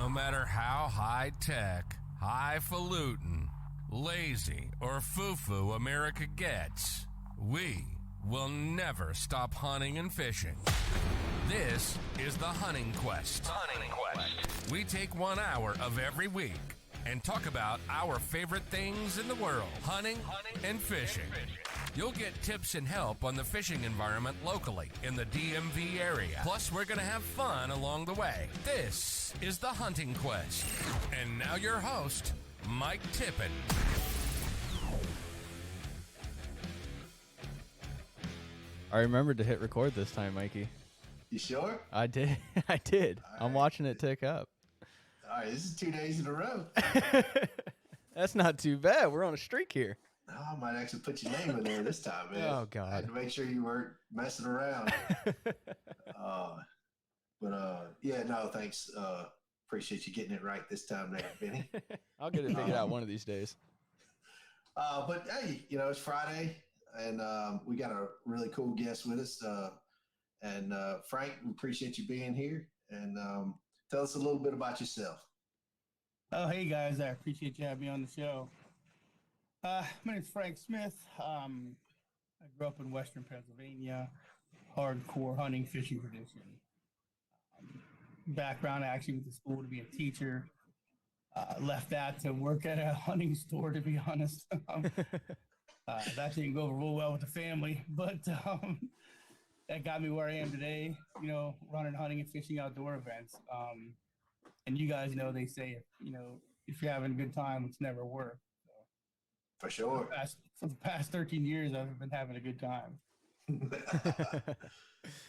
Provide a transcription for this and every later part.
No matter how high-tech, highfalutin, lazy, or foo-foo America gets, we will never stop hunting and fishing. This is the Hunting Quest. Hunting Quest. We take 1 hour of every week and talk about our favorite things in the world, hunting and fishing. You'll get tips and help on the fishing environment locally in the DMV area. Plus, we're going to have fun along the way. This is the Hunting Quest. And now your host, Mike Tippin. I remembered to hit record this time, Mikey. You sure? I did. I did. All I'm right. watching it tick up. All right, this is 2 days in a row. That's not too bad. We're on a streak here. Oh, I might actually put your name in there this time, man. Oh, God. I had to make sure you weren't messing around. Yeah, no, thanks. Appreciate you getting it right this time there, Benny. I'll get it figured out one of these days. But hey, it's Friday, and we got a really cool guest with us. Frank, we appreciate you being here. And tell us a little bit about yourself. Oh, hey guys, I appreciate you having me on the show. My name's Frank Smith. I grew up in Western Pennsylvania, hardcore hunting, fishing tradition. Background, I actually went to school to be a teacher. Left that to work at a hunting store, to be honest. That didn't go real well with the family, but that got me where I am today, running hunting and fishing outdoor events. And you guys know, they say, if you're having a good time, it's never work. So, for sure. For the past 13 years, I've been having a good time.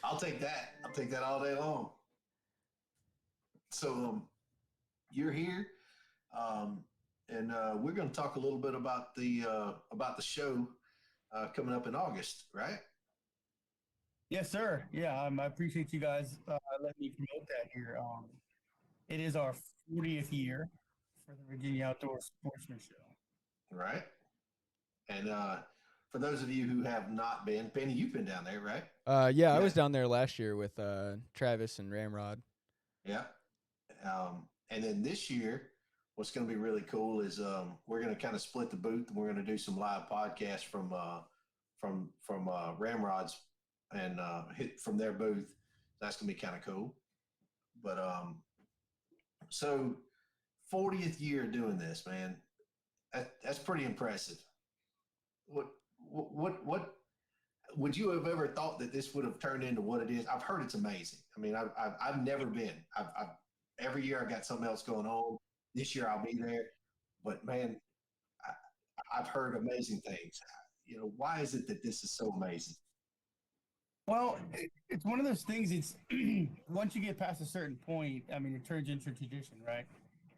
I'll take that. I'll take that all day long. So you're here, and we're going to talk a little bit about the show coming up in August, right? Yes, sir. Yeah, I appreciate you guys letting me promote that here. It is our 40th year for the Virginia Outdoor Sportsman Show. Right. And for those of you who have not been, Benny, you've been down there, right? Yeah, I was down there last year with Travis and Ramrod. Yeah. And then this year, what's going to be really cool is we're going to kind of split the booth, and we're going to do some live podcasts from Ramrod's and hit from their booth. That's going to be kind of cool. But so 40th year doing this, man, that's pretty impressive. What would you have ever thought that this would have turned into what it is? I've heard it's amazing. I mean, I've never been. I've every year I've got something else going on. This year I'll be there, but man, I've heard amazing things. Why is it that this is so amazing? Well, it's one of those things. It's once you get past a certain point, I mean, it turns into tradition, right?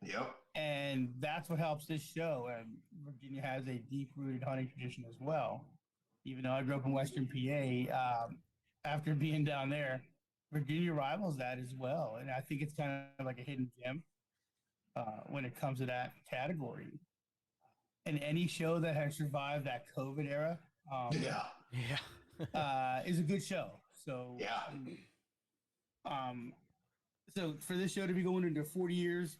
Yep. And that's what helps this show. Virginia has a deep-rooted hunting tradition as well. Even though I grew up in Western PA, after being down there, Virginia rivals that as well. And I think it's kind of like a hidden gem when it comes to that category. And any show that has survived that COVID era, is a good show. So yeah. So for this show to be going into 40 years,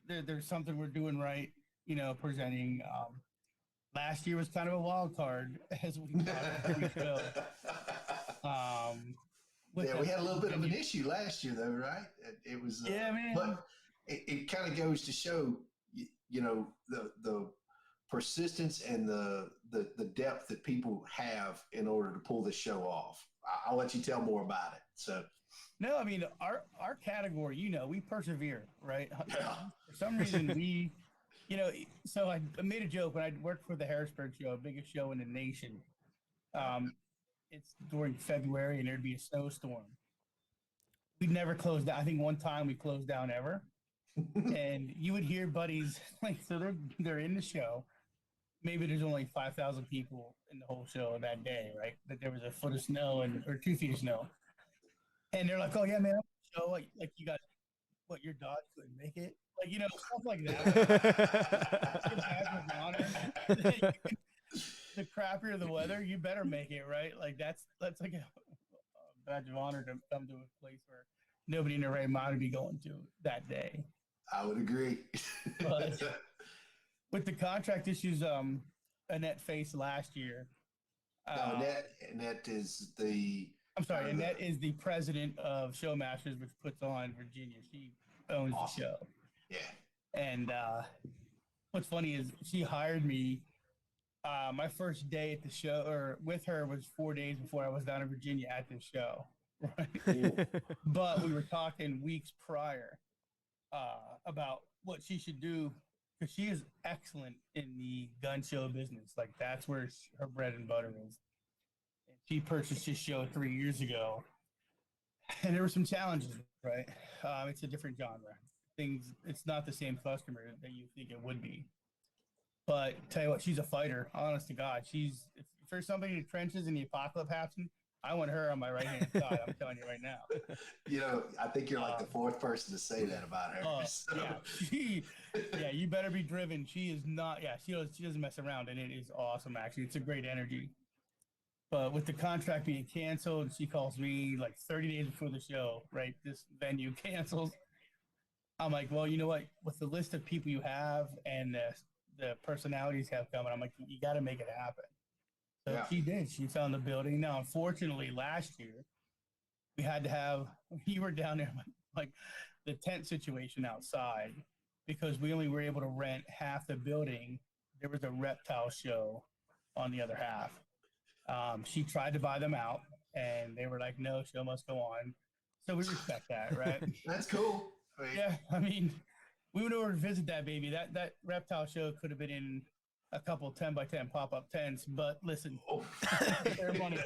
there's something we're doing right. Presenting. Last year was kind of a wild card, as we show. We had a little bit of an issue last year, though, right? It was, man. But it kind of goes to show, the persistence and the depth that people have in order to pull this show off. I'll let you tell more about it. So, no, I mean our category, we persevere, right? Yeah. For some reason, we, so I made a joke when I worked for the Harrisburg show, biggest show in the nation. It's during February, and there'd be a snowstorm. We'd never closed down. I think one time we closed down ever. And you would hear buddies so they're in the show. Maybe there's only 5,000 people in the whole show that day, right? But there was a foot of snow or 2 feet of snow, and they're like, "Oh yeah, man, show like you guys, your dog couldn't make it, stuff like that." The crappier the weather, you better make it, right? Like that's like a badge of honor to come to a place where nobody in their right mind would be going to that day. I would agree. But with the contract issues, Annette faced last year. No, Annette is the. I'm sorry, Annette is the president of Showmasters, which puts on Virginia. She owns the show. Yeah. And what's funny is she hired me. My first day at the show, or with her, was 4 days before I was down in Virginia at this show. Right? But we were talking weeks prior about what she should do, because she is excellent in the gun show business. Like, that's where her bread and butter is. And she purchased this show 3 years ago, and there were some challenges, right? It's a different genre. It's not the same customer that you think it would be. But tell you what, she's a fighter. Honest to God, if there's somebody in the trenches and the apocalypse happens, I want her on my right hand side. I'm telling you right now. You know, I think you're like the fourth person to say that about her. So. Yeah, you better be driven. She is not. Yeah, she doesn't mess around, and it is awesome. Actually, it's a great energy. But with the contract being canceled, she calls me like 30 days before the show. Right, this venue cancels. I'm like, well, you know what? With the list of people you have and the personalities have coming, I'm like, you got to make it happen. So she did. She found the building. Now, unfortunately, last year we had to have. You were down there, like the tent situation outside, because we only were able to rent half the building. There was a reptile show on the other half. She tried to buy them out, and they were like, "No, show must go on." So we respect that, right? That's cool. I mean, we went over to visit that baby. That reptile show could have been in a couple 10x10 pop-up tents, but listen, their money,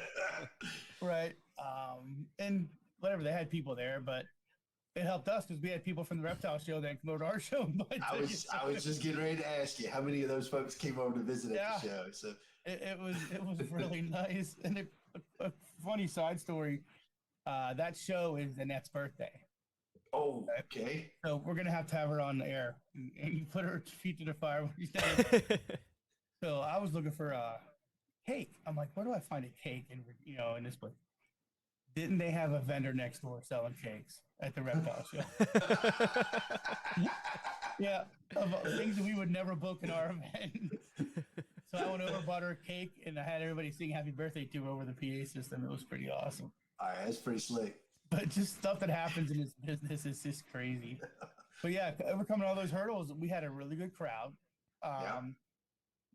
right? And whatever, they had people there, but it helped us because we had people from the reptile show that came over to our show. I was just getting ready to ask you how many of those folks came over to visit at the show. So it was really nice. And a funny side story, that show is Annette's birthday. Oh, okay. So we're gonna have to have her on the air and you put her feet to the fire when she's down. So I was looking for a cake. I'm like, where do I find a cake in this place? Didn't they have a vendor next door selling cakes at the reptile show? Yeah, of things that we would never book in our event. So I went over, bought her a cake, and I had everybody sing "Happy Birthday" to her over the PA system. It was pretty awesome. All right, that's pretty slick. But just stuff that happens in this business is just crazy. But yeah, overcoming all those hurdles, we had a really good crowd.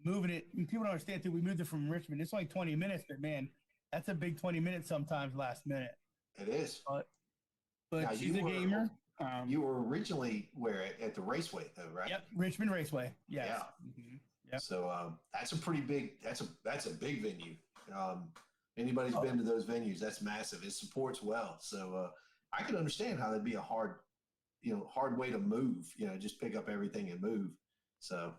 Moving it, and people don't understand too. We moved it from Richmond. It's only 20 minutes, but man, that's a big 20 minutes sometimes last minute. It is. But now, she's a gamer. You were originally at the Raceway, though, right? Yep, Richmond Raceway. Yes. Yeah. Mm-hmm. Yep. So that's a pretty big. That's a big venue. Anybody's been to those venues, that's massive. It supports well. So I can understand how that'd be a hard way to move. Just pick up everything and move. So.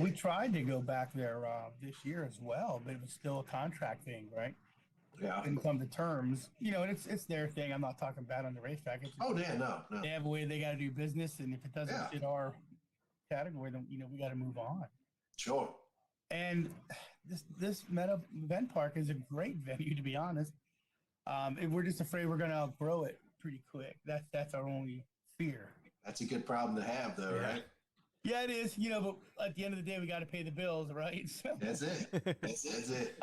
We tried to go back there this year as well, but it was still a contract thing, right? Yeah. Didn't come to terms. And it's their thing. I'm not talking bad on the racetrack. No. They have a way they got to do business, and if it doesn't fit our category, then we got to move on. Sure. And this Meta Event Park is a great venue, to be honest. And we're just afraid we're going to outgrow it pretty quick. That's our only fear. That's a good problem to have, though, right? Yeah, it is. But at the end of the day, we got to pay the bills, right? So, that's it. That's it.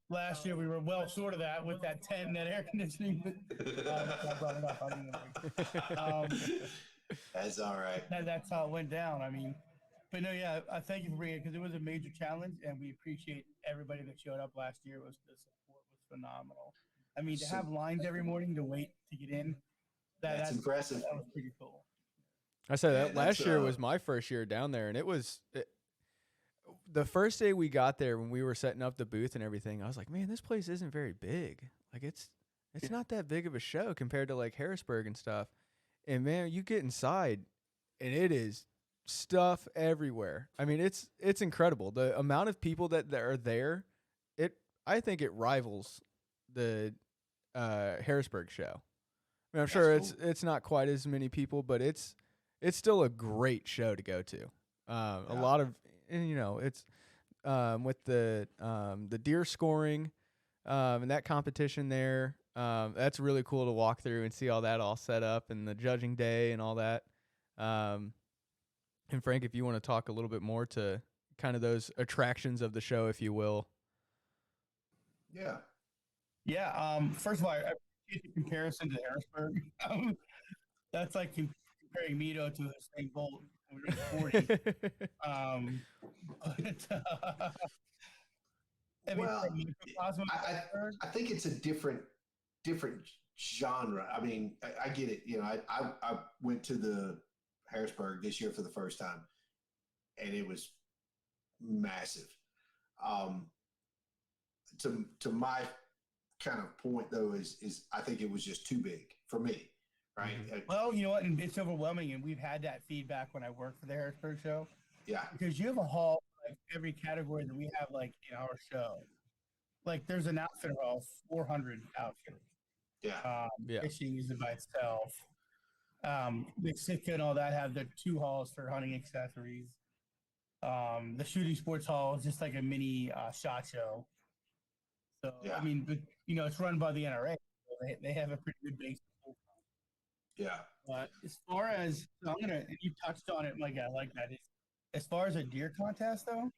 Last year, we were well short of that with that tent and that air conditioning. But I brought it up. That's all right. That's how it went down. I mean, but no, yeah, I thank you for bringing it because it was a major challenge, and we appreciate everybody that showed up last year. The support was phenomenal. I mean, to have lines every morning to wait to get in, that's impressive. That was pretty cool. I said that last year was my first year down there, and the first day we got there when we were setting up the booth and everything, I was like, man, this place isn't very big. Like it's not that big of a show compared to like Harrisburg and stuff. And man, you get inside and it is stuff everywhere. I mean, it's incredible. The amount of people that are there, I think it rivals the Harrisburg show. I mean, I'm sure it's not quite as many people, but it's still a great show to go to. A lot of, it's with the deer scoring and that competition there. That's really cool to walk through and see all that all set up and the judging day and all that. And Frank, if you want to talk a little bit more to kind of those attractions of the show, if you will. Yeah. Yeah. First of all, I appreciate the comparison to Harrisburg. That's like comparing Mito to Usain Bolt when he was 40. But, I mean, Well, from microcosm of Harrisburg, I think it's a different genre. I mean, I get it. You know, I went to the Harrisburg this year for the first time, and it was massive. To my kind of point though is I think it was just too big for me, right? Mm-hmm. Well, you know what, and it's overwhelming, and we've had that feedback when I worked for the Harrisburg show. Yeah, because you have a hall like every category that we have like in our show. Like there's an outfitter hall, 400 outfitters. yeah, Fishing is by itself. The Sitka and all that have their 2 halls for hunting accessories. The shooting sports hall is just like a mini shot show. So yeah. I mean, but, you know, it's run by the NRA. So they have a pretty good base. Yeah. But as far as you touched on it, my guy, like that. As far as a deer contest, though,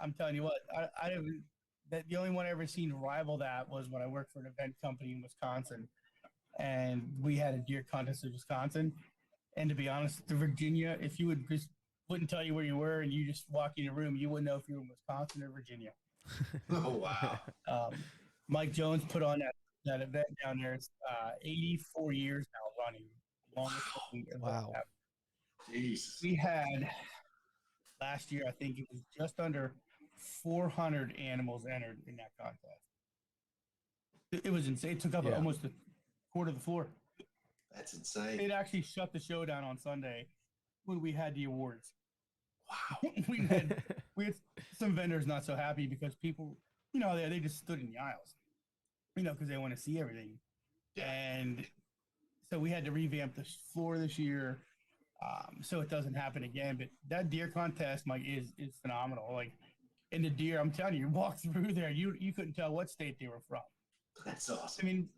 I'm telling you what, I haven't. That the only one I ever seen rival that was when I worked for an event company in Wisconsin, and we had a deer contest in Wisconsin. And to be honest, the Virginia, if you wouldn't tell you where you were, and you just walk in a room, you wouldn't know if you were in Wisconsin or Virginia. Oh wow. Mike Jones put on that event down there. It's 84 years now running. Longest wow. Jesus. We had last year, I think it was just under 400 animals entered in that contest. It was insane. It took up almost a quarter of the floor. That's insane. It actually shut the show down on Sunday when we had the awards. Wow. we had some vendors not so happy because people, you know, they just stood in the aisles, you know, because they want to see everything. Yeah. And so we had to revamp the floor this year, so it doesn't happen again. But that deer contest, Mike, is phenomenal. Like, in the deer, I'm telling you, you walk through there, you couldn't tell what state they were from. That's awesome. I mean,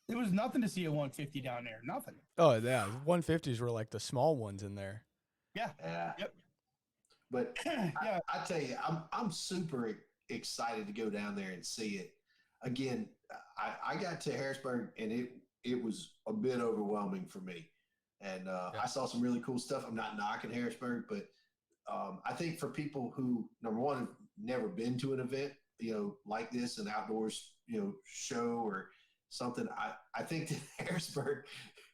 there was nothing to see a 150 down there. Nothing. Oh yeah, 150s were like the small ones in there. Yeah. Yeah. Yep. But Yeah. I tell you, I'm super excited to go down there and see it. Again, I got to Harrisburg and it was a bit overwhelming for me. And I saw some really cool stuff. I'm not knocking Harrisburg, but I think for people who, number one, have never been to an event, you know, like this, an outdoors, you know, show or something, I think that Harrisburg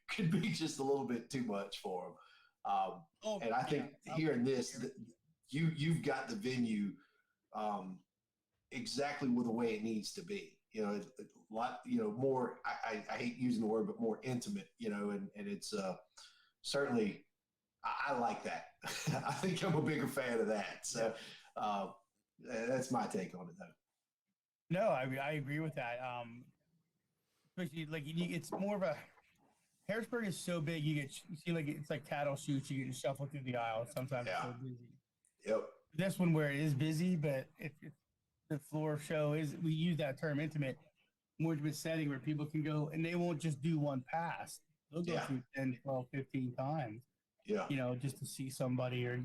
could be just a little bit too much for them. And I think hearing this, you've got the venue exactly with the way it needs to be. You know, a lot, you know, more, I hate using the word, but more intimate, you know, and it's certainly, I like that. I think I'm a bigger fan of that. So that's my take on it, though. No, I agree with that. Especially like it's more of a Harrisburg is so big, you see like it's like cattle shoots. You get shuffle through the aisle. Sometimes it's so busy. Yep. This one where it is busy, but the floor show is, we use that term intimate, more intimate setting where people can go and they won't just do one pass. They'll go through 10, 12, 15 times. Yeah. You know, just to see somebody or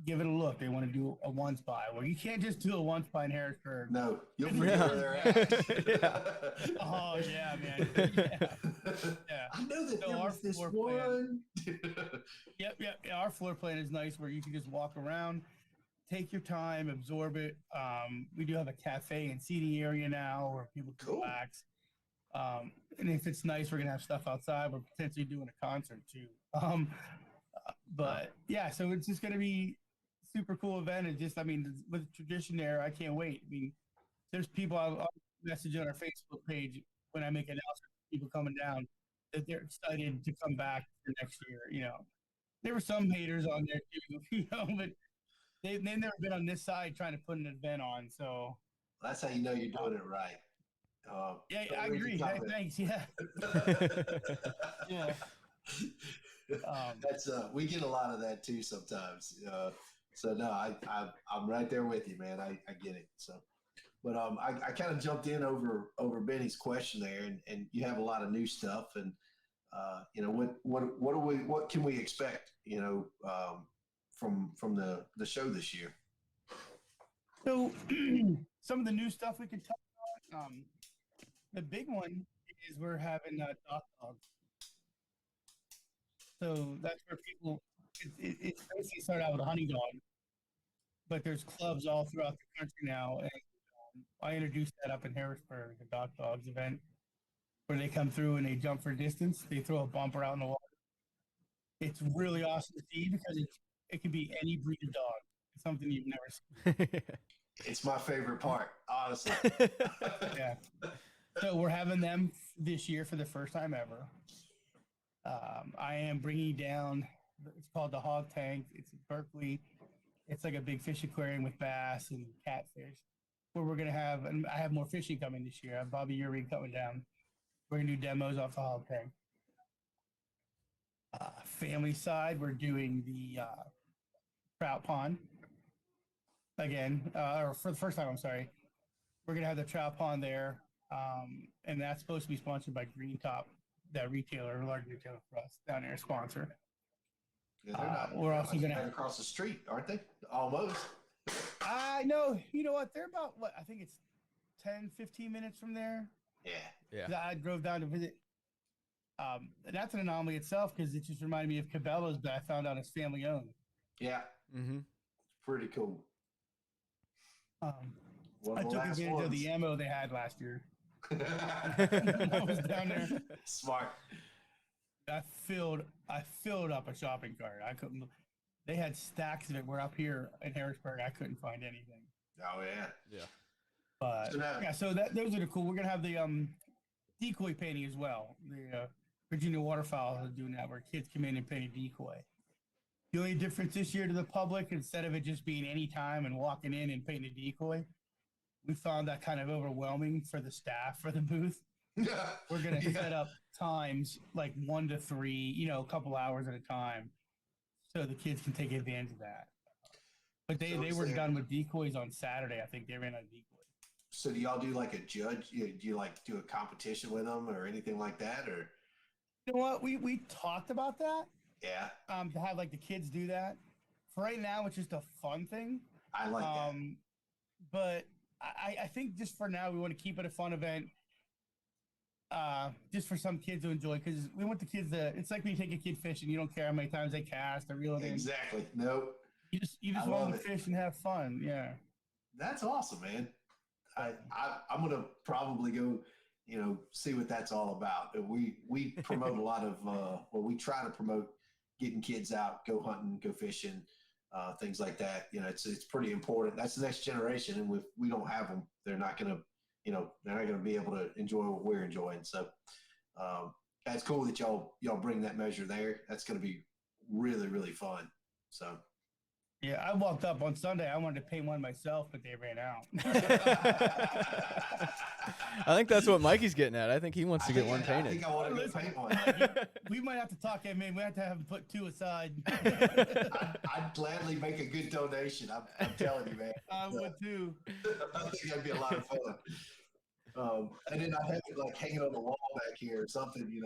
give it a look. They want to do a one spy. Well, you can't just do a one spy in Harrisburg. No, you'll forget where they're at. Oh yeah, man. Yeah. I know that there was this one. Yep. Our floor plan is nice where you can just walk around, take your time, absorb it. We do have a cafe and seating area now where people can relax. And if it's nice, we're gonna have stuff outside. We're potentially doing a concert too. But yeah, so it's just gonna be a super cool event. And just, I mean, with the tradition there, I can't wait. I mean, there's people I'll message on our Facebook page when I make announcements, people coming down, that they're excited to come back for next year. You know, there were some haters on there too, you know, but they've never been on this side trying to put an event on. So that's how you know you're doing it right. Yeah, I agree. Thanks. Yeah. Yeah. That's we get a lot of that too sometimes. So no, I'm right there with you, man. I get it. So, but I kind of jumped in over Benny's question there, and you have a lot of new stuff, and what can we expect, from the show this year? So some of the new stuff we can talk about. The big one is we're having doc dogs. So that's where people, it's basically started out with a honey dog, but there's clubs all throughout the country now. And I introduced that up in Harrisburg, the doc dogs event, where they come through and they jump for distance. They throw a bumper out in the water. It's really awesome to see because it can be any breed of dog. It's something you've never seen. It's my favorite part, honestly. Yeah. So we're having them this year for the first time ever. I am bringing down, it's called the Hog Tank. It's in Berkeley. It's like a big fish aquarium with bass and catfish. Where we're going to have, and I have more fishing coming this year. I have Bobby Uri coming down. We're going to do demos off the Hog Tank. Family side, we're doing the trout pond. Again, or for the first time, I'm sorry. We're going to have the trout pond there. And that's supposed to be sponsored by Green Top, that retailer, a large retailer for us down there, sponsor. Yeah, they're not. We're also going to across the street, aren't they? Almost. I know. You know what? They're about what? I think it's 10, 15 minutes from there. Yeah. I drove down to visit. That's an anomaly itself because it just reminded me of Cabela's, but I found out it's family owned. Yeah. Mm-hmm. Pretty cool. I took advantage of the ammo they had last year. I was down there. Smart. I filled up a shopping cart. I couldn't. They had stacks of it. We're up here in Harrisburg. I couldn't find anything. Oh yeah. Yeah. But so those are the cool. We're gonna have the decoy painting as well. The Virginia Waterfowl is doing that, where kids come in and paint a decoy. The only difference this year to the public, instead of it just being any time and walking in and painting a decoy, we found that kind of overwhelming for the staff for the booth. We're going to set up times like 1 to 3, a couple hours at a time, so the kids can take advantage of that. But they were done with decoys on Saturday. I think they ran out of decoys. So do y'all do like a judge? Do you like do a competition with them or anything like that? Or you know what? We talked about that. Yeah. To have like the kids do that. For right now, it's just a fun thing. I like that. But I think just for now, we want to keep it a fun event. Just for some kids to enjoy, because we want the kids to. It's like when you take a kid fishing, you don't care how many times they cast or reel it in. Exactly. Nope. You just want them to fish and have fun. Yeah. That's awesome, man. I'm gonna probably go, see what that's all about. We promote a lot of we try to promote getting kids out, go hunting, go fishing, things like that. It's pretty important. That's the next generation, and if we don't have them, they're not gonna be able to enjoy what we're enjoying. So that's cool that y'all bring that measure there. That's gonna be really, really fun. So. Yeah, I walked up on Sunday. I wanted to paint one myself, but they ran out. I think that's what Mikey's getting at. I think he wants to get one painted. I think I want to paint one. We might have to talk him in. We have to have him put 2 aside. I'd gladly make a good donation. I'm telling you, man. I would too. I think that'd be a lot of fun. And then I have it like hanging on the wall back here or something,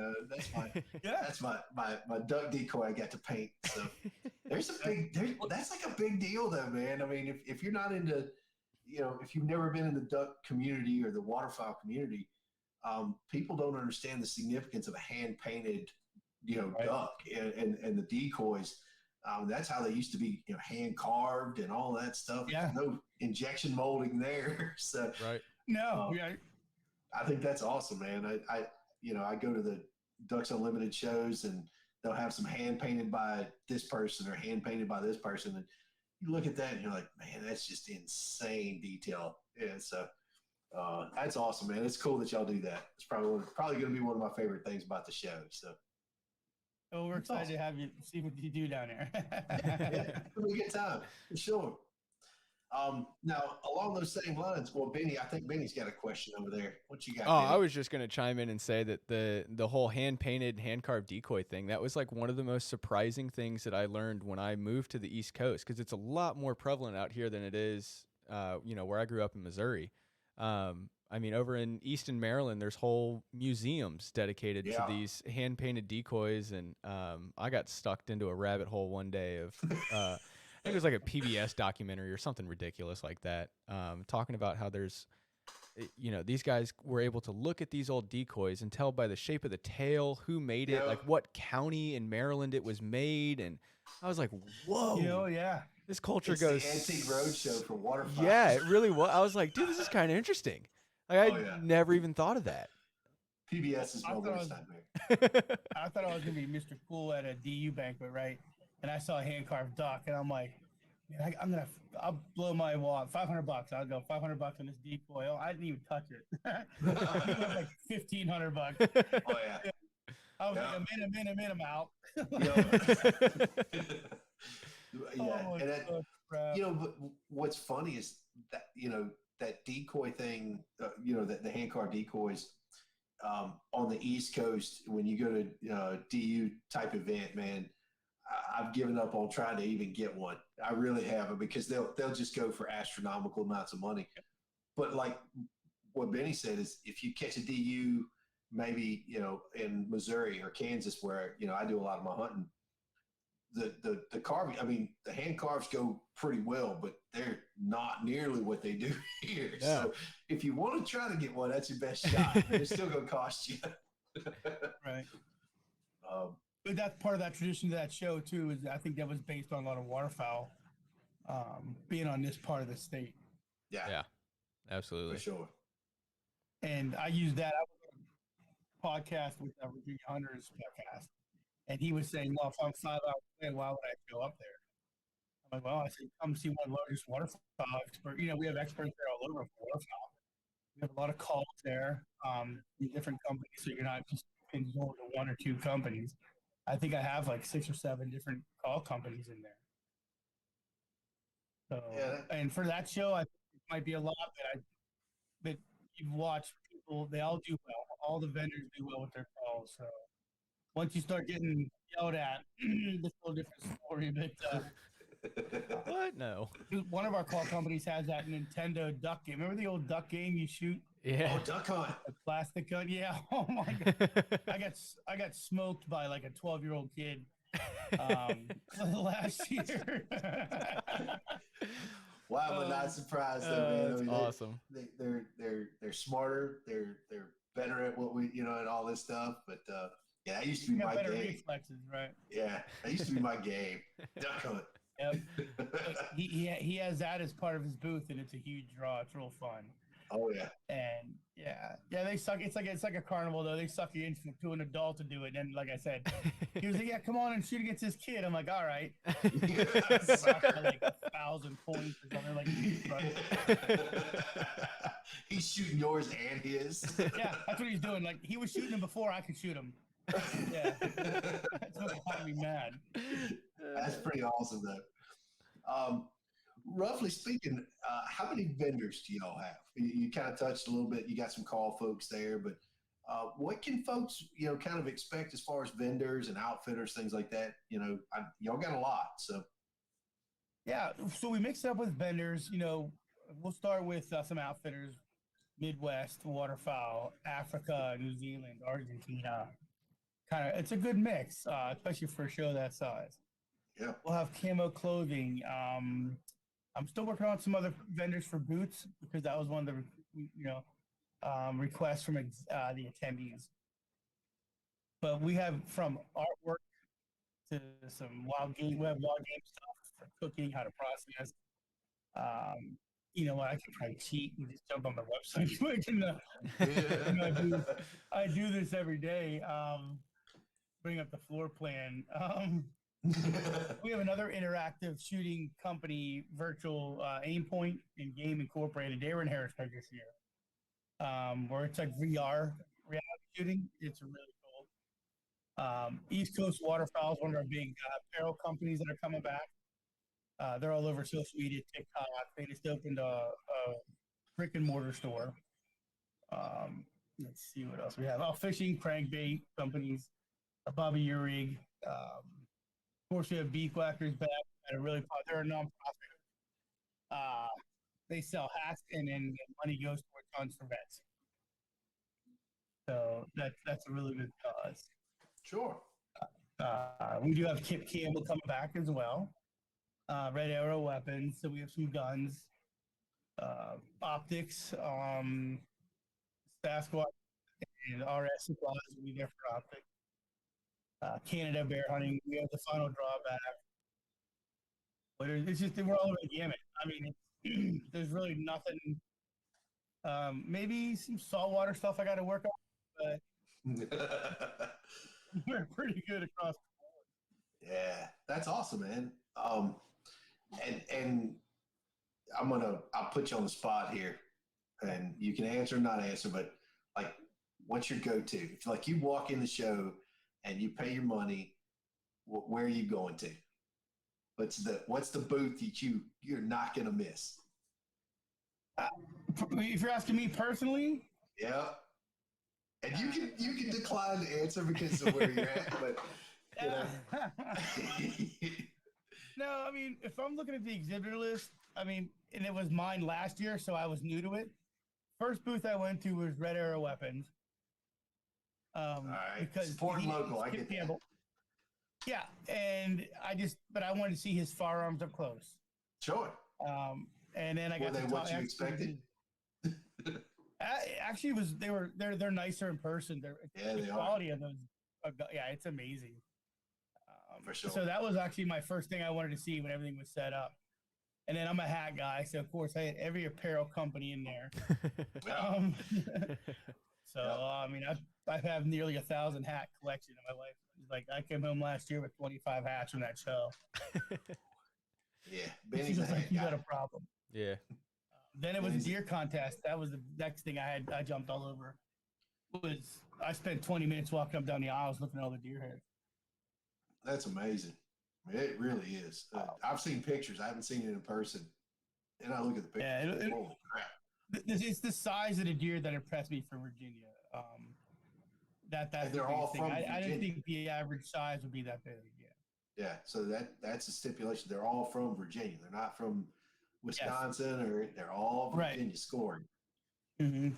That's my duck decoy I got to paint. So that's like a big deal though, man. I mean, if you're not into, if you've never been in the duck community or the waterfowl community, people don't understand the significance of a hand painted, right. duck and the decoys. That's how they used to be, hand carved and all that stuff. Yeah. There's no injection molding there. So right. No, I think that's awesome, man. I go to the Ducks Unlimited shows and they'll have some hand painted by this person or hand painted by this person. And you look at that and you're like, man, that's just insane detail. Yeah. So that's awesome, man. It's cool that y'all do that. It's probably going to be one of my favorite things about the show. So. Oh, we're excited to have you see what you do down there. Yeah, it'll be a good time for sure. Now, along those same lines, Benny, I think Benny's got a question over there. What you got? Oh, Benny? I was just going to chime in and say that the whole hand-painted, hand-carved decoy thing, that was like one of the most surprising things that I learned when I moved to the East Coast, because it's a lot more prevalent out here than it is, where I grew up in Missouri. I I mean, over in Easton, Maryland, there's whole museums dedicated to these hand painted decoys, and I got sucked into a rabbit hole one day of. I think it was like a PBS documentary or something ridiculous like that, talking about how there's, these guys were able to look at these old decoys and tell by the shape of the tail who made it, like what county in Maryland it was made, and I was like, whoa, this culture goes. The Antique Roadshow for waterfowl. Yeah, it really was. I was like, dude, this is kind of interesting. Like, I never even thought of that. PBS is my worst nightmare. I thought I was gonna be Mr. Cool at a DU banquet, right? And I saw a hand carved duck, and I'm like, man, I'll blow my wallet, $500. I'll go $500 on this decoy. Oh, I didn't even touch it. It was like $1,500. Oh yeah. I was like, I'm out. But what's funny is that that decoy thing, the hand carved decoys on the East Coast. When you go to DU type event, man. I've given up on trying to even get one. I really haven't, because they'll just go for astronomical amounts of money. But like what Benny said is, if you catch a DU, maybe in Missouri or Kansas, where I do a lot of my hunting, the carving, I mean, the hand carves go pretty well, but they're not nearly what they do here. Yeah. So if you want to try to get one, that's your best shot. It's still going to cost you. Right. But that's part of that tradition of that show too. Is I think that was based on a lot of waterfowl being on this part of the state. Yeah, absolutely, for sure. And I used that. I was on a podcast with Virginia Hunter's podcast, and he was saying, "Well, if I'm 5 hours away, why would I go up there?" I'm like, "Well, I said, come see one of the largest waterfowl experts. We have experts there all over for waterfowl. We have a lot of calls there, in different companies, so you're not just pigeonholed to one or two companies." I think I have like 6 or 7 different call companies in there. So, and for that show, I think it might be a lot, but you've watched people, they all do well. All the vendors do well with their calls. So once you start getting yelled at, it's a little different story. But what? No. One of our call companies has that Nintendo duck game. Remember the old duck game you shoot? Yeah. Oh, duck hunt. A plastic gun. Yeah. Oh my god. I got smoked by like a 12-year-old kid last year. Wow, I'm not surprised though, man. That's awesome. They're smarter. They're better at what we and all this stuff. But yeah, that used to be my better game. Reflexes, right? Yeah, that used to be my game. Duck hunt. Yep. he has that as part of his booth, and it's a huge draw. It's real fun. Oh yeah. And they suck. It's like a carnival though. They suck you into an adult to do it. And like I said, he was like, "Yeah, come on and shoot against this kid." I'm like, "All right." Like 1,000 points or something like. He's shooting yours and his. Yeah, that's what he's doing. Like he was shooting him before I could shoot him. Yeah, that's what got me mad. That's pretty awesome though. Roughly speaking, how many vendors do y'all have? You kind of touched a little bit. You got some call folks there, but what can folks, kind of expect as far as vendors and outfitters, things like that? Y'all got a lot, so. Yeah, so we mix it up with vendors. We'll start with some outfitters: Midwest, waterfowl, Africa, New Zealand, Argentina. It's a good mix, especially for a show that size. Yeah, we'll have camo clothing. I'm still working on some other vendors for boots, because that was one of the requests from the attendees. But we have from artwork to some wild game. We have wild game stuff for cooking, how to process. I can probably cheat and just jump on the website quick. I do this every day. Bring up the floor plan. We have another interactive shooting company, Virtual Aim Point and Game Incorporated. They were in Harrisburg this year, where it's like VR reality shooting. It's really cool. East Coast Waterfowl is one of our big apparel companies that are coming back. They're all over social media, TikTok. They just opened a brick and mortar store. Let's see what else we have. Fishing, crankbait companies, Bobby Urig. Of course, we have Beak Whackers back. They're a nonprofit. They sell hats, and then the money goes towards funds for vets. So that's a really good cause. Sure. We do have Kip Campbell coming back as well. Red Arrow Weapons. So we have some guns, optics, Sasquatch, and RS supplies will be there for optics. Canada bear hunting. We have the final drawback. But it's just we're all over the gamut. I mean, there's really nothing. Maybe some saltwater stuff I got to work on, but we're pretty good across the board. Yeah, that's awesome, man. And I'll put you on the spot here, and you can answer or not answer, but like, what's your go-to? If like you walk in the show and you pay your money, where are you going to? What's the booth that you're not going to miss? If you're asking me personally, Yeah. And you can decline the answer because of where you're at, but you know. No, I mean, if I'm looking at the exhibitor list, I mean, and it was mine last year, so I was new to it. First booth I went to was Red Arrow Weapons. All right. Because Support local, I get that. Yeah, but I wanted to see his firearms up close. Sure. And then I got Were they what you expected? Actually, they're nicer in person. The quality of those, yeah, it's amazing. For sure. So that was actually my first thing I wanted to see when everything was set up. And then I'm a hat guy, so of course I had every apparel company in there. I mean, I have nearly 1,000 hat collection in my life. Like I came home last year with 25 hats from that show. Yeah, Benny's a hat you guy. got a problem. Yeah. Then it was a deer contest. That was the next thing I jumped all over. I spent 20 minutes walking up down the aisles looking at all the deer heads. That's amazing. It really is. I've seen pictures. I haven't seen it in person. And I look at the pictures. Yeah, holy crap. It's the size of the deer that impressed me for Virginia. That's they're all from Virginia. I didn't think the average size would be that big. Yeah. So that's a stipulation. They're all from Virginia. They're not from Wisconsin or they're all Virginia scoring. Mm-hmm.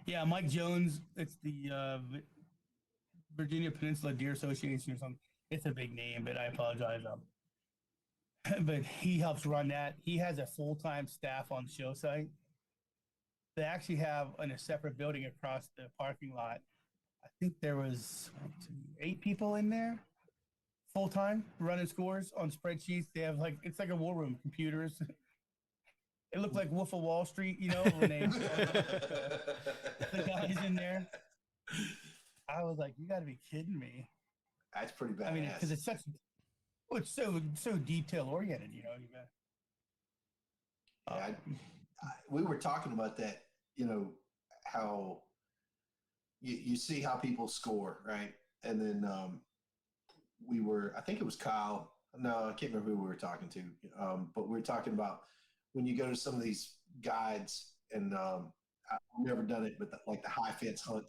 Yeah, Mike Jones. It's the Virginia Peninsula Deer Association or something. It's a big name, but I apologize. But he helps run that. He has a full-time staff on the show site. They actually have in a separate building across the parking lot. I think there was 8 people in there full-time running scores on spreadsheets. They have it's like a war room, computers. It looked like Wolf of Wall Street, when they the guys in there. I was like, you got to be kidding me. That's pretty badass. I mean, because it's so detail oriented, we were talking about that, how you see how people score, right? And then I think it was Kyle. No, I can't remember who we were talking to, but we were talking about when you go to some of these guides, and I've never done it, but like the high fence hunt,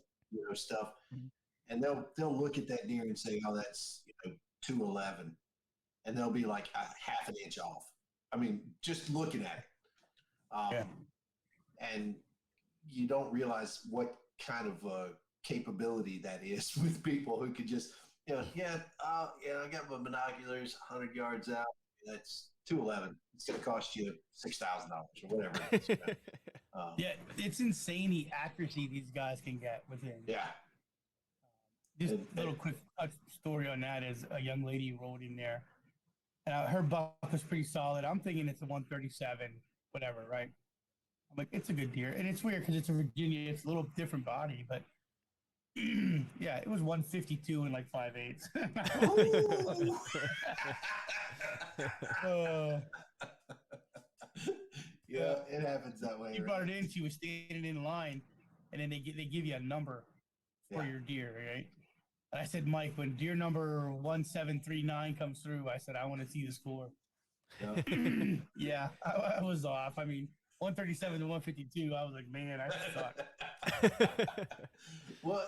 stuff. Mm-hmm. And they'll look at that deer and say, oh, that's 211, and they'll be like a half an inch off. I mean, just looking at it, and you don't realize what kind of capability that is with people who could just, I got my binoculars 100 yards out. That's 211. It's going to cost you $6,000 or whatever it is. Yeah, it's insane the accuracy these guys can get within. Yeah. Just a little quick story on that is a young lady rolled in there. Her buck was pretty solid. I'm thinking it's a 137, whatever, right? I'm like, it's a good deer. And it's weird because it's a Virginia. It's a little different body, but yeah, it was 152 and like 5/8. Yeah, it happens that way. She brought it in. She was standing in line, and then they give you a number for your deer, right? And I said, Mike, when deer number 1739 comes through, I said, I want to see the score. Yeah, I was off. I mean, 137 to 152. I was like, man, I suck. Well,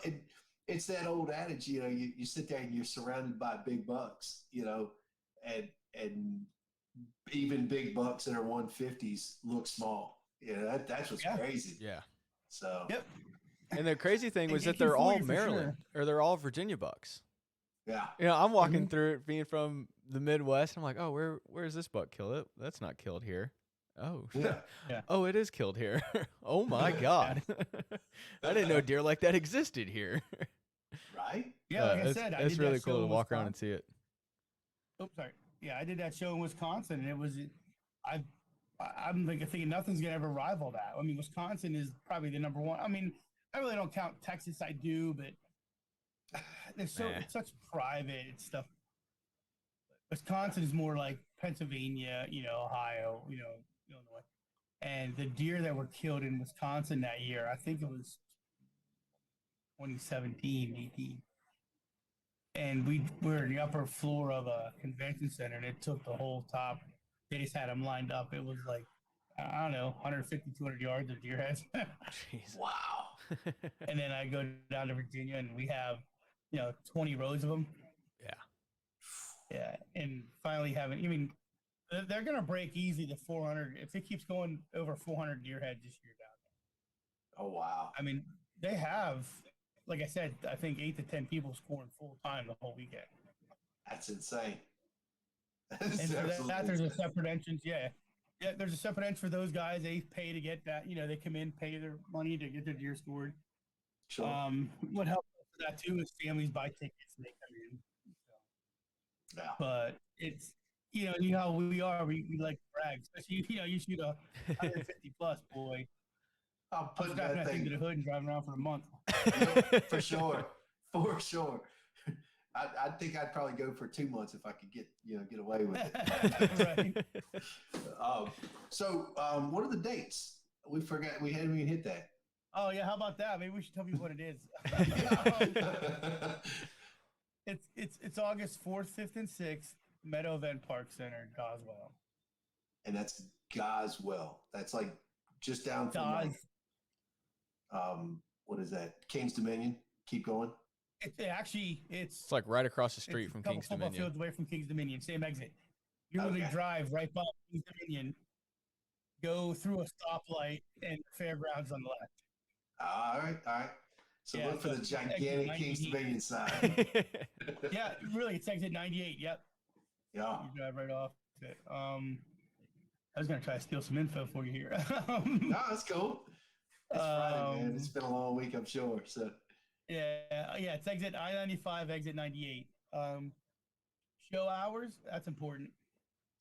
it's that old adage, you sit there and you're surrounded by big bucks, and even big bucks that are 150s look small. That's what's crazy. Yeah. So Yep. And the crazy thing was It that can they're fool all you for Maryland or they're all Virginia bucks. yeah, You know, I'm walking through it being from the Midwest. I'm like, oh, where's this buck killed? That's not killed here. Oh, yeah. Yeah. oh, it is killed here. Oh my God. I didn't know deer like that existed here. Right? Yeah, like I it's, said, I it's did really that show cool to in walk around and Wisconsin. see it. Oops, sorry. Yeah, I did that show in Wisconsin, and it was I'm like thinking nothing's gonna ever rival that. I mean, Wisconsin is probably the number one. I mean, I really don't count Texas. I do, but there's it's such private stuff. Wisconsin is more like Pennsylvania, Ohio, Illinois. And the deer that were killed in Wisconsin that year, I think it was 2017, 18. And we were in the upper floor of a convention center, and it took the whole top. They just had them lined up. It was like, I don't know, 150, 200 yards of deer heads. Jeez. Wow. And then I go down to Virginia, and we have, 20 rows of them. Yeah. Yeah, and finally having, they're going to break easy the 400. If it keeps going over 400 deer heads this year down there. Oh wow. I mean, they have, like I said, I think 8 to 10 people scoring full time the whole weekend. That's insane. And for that, there's a separate entrance. Yeah. Yeah, there's a separate entrance for those guys. They pay to get that. They come in, pay their money to get their deer scored. Sure. What helps for that too is families buy tickets and they come in. So. Yeah. But it's, you know how we are. We like to brag, especially you shoot a 150 plus boy. I'll I'm put strapping that that thing thing to the hood and driving around for a month. for sure. For sure. I think I'd probably go for 2 months if I could get away with it. Right. What are the dates? We forgot. We hadn't even hit that. Oh yeah, how about that? Maybe we should tell people what it is. It's August 4th, 5th, and 6th, Meadow Event Park Center in Goswell. And that's Goswell. That's like just down from like, what is that? King's Dominion. Keep going. It's like right across the street from King's football Dominion. Fields away from King's Dominion, same exit. You literally drive right by King's Dominion, go through a stoplight, and the fairgrounds on the left. All right. So look for the gigantic King's Dominion sign. Yeah, really, it's exit 98. Yep. Yeah. You drive right off it. I was gonna try to steal some info for you here. No, that's cool. It's Friday, man. It's been a long week, I'm sure. So. Yeah, it's exit I-95, exit 98. Show hours, that's important.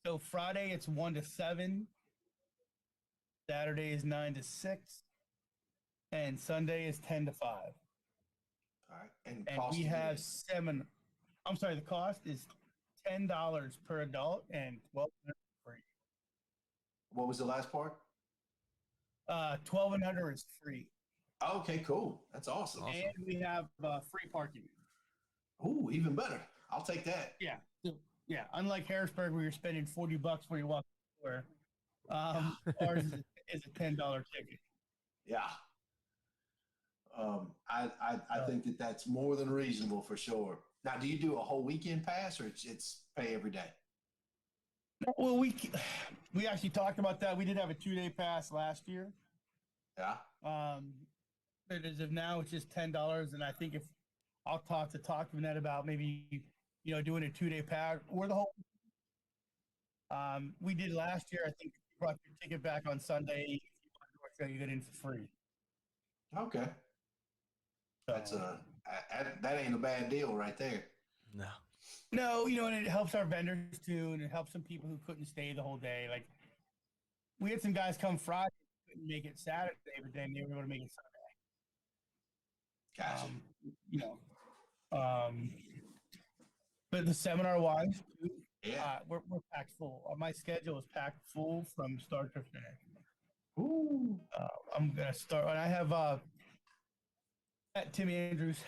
So Friday it's 1 to 7. Saturday is 9 to 6. And Sunday is 10 to 5. All right. And we have the cost is $10 per adult and $12 free. What was the last part? 12 and under is free. Okay, cool. That's awesome. And we have free parking. Ooh, even better. I'll take that. Yeah. Unlike Harrisburg, where you're spending $40 when you walk the door, ours is a $10 ticket. Yeah. I think that's more than reasonable for sure. Now, do you do a whole weekend pass or it's pay every day? Well, we actually talked about that. We did have a 2-day pass last year. Yeah. But as of now, it's just $10, and I think if I'll talk to Bennett about maybe doing a 2-day pass or the whole. We did last year. I think you brought your ticket back on Sunday. If you want to North, you get in for free. Okay. That's that ain't a bad deal right there. No, and it helps our vendors too, and it helps some people who couldn't stay the whole day. Like we had some guys come Friday, couldn't make it Saturday, but then they were able to make it Sunday. Gotcha. But the seminar wise, yeah, we're packed full. My schedule is packed full from start to finish. Ooh. I'm gonna start. And I have Tim Andrews.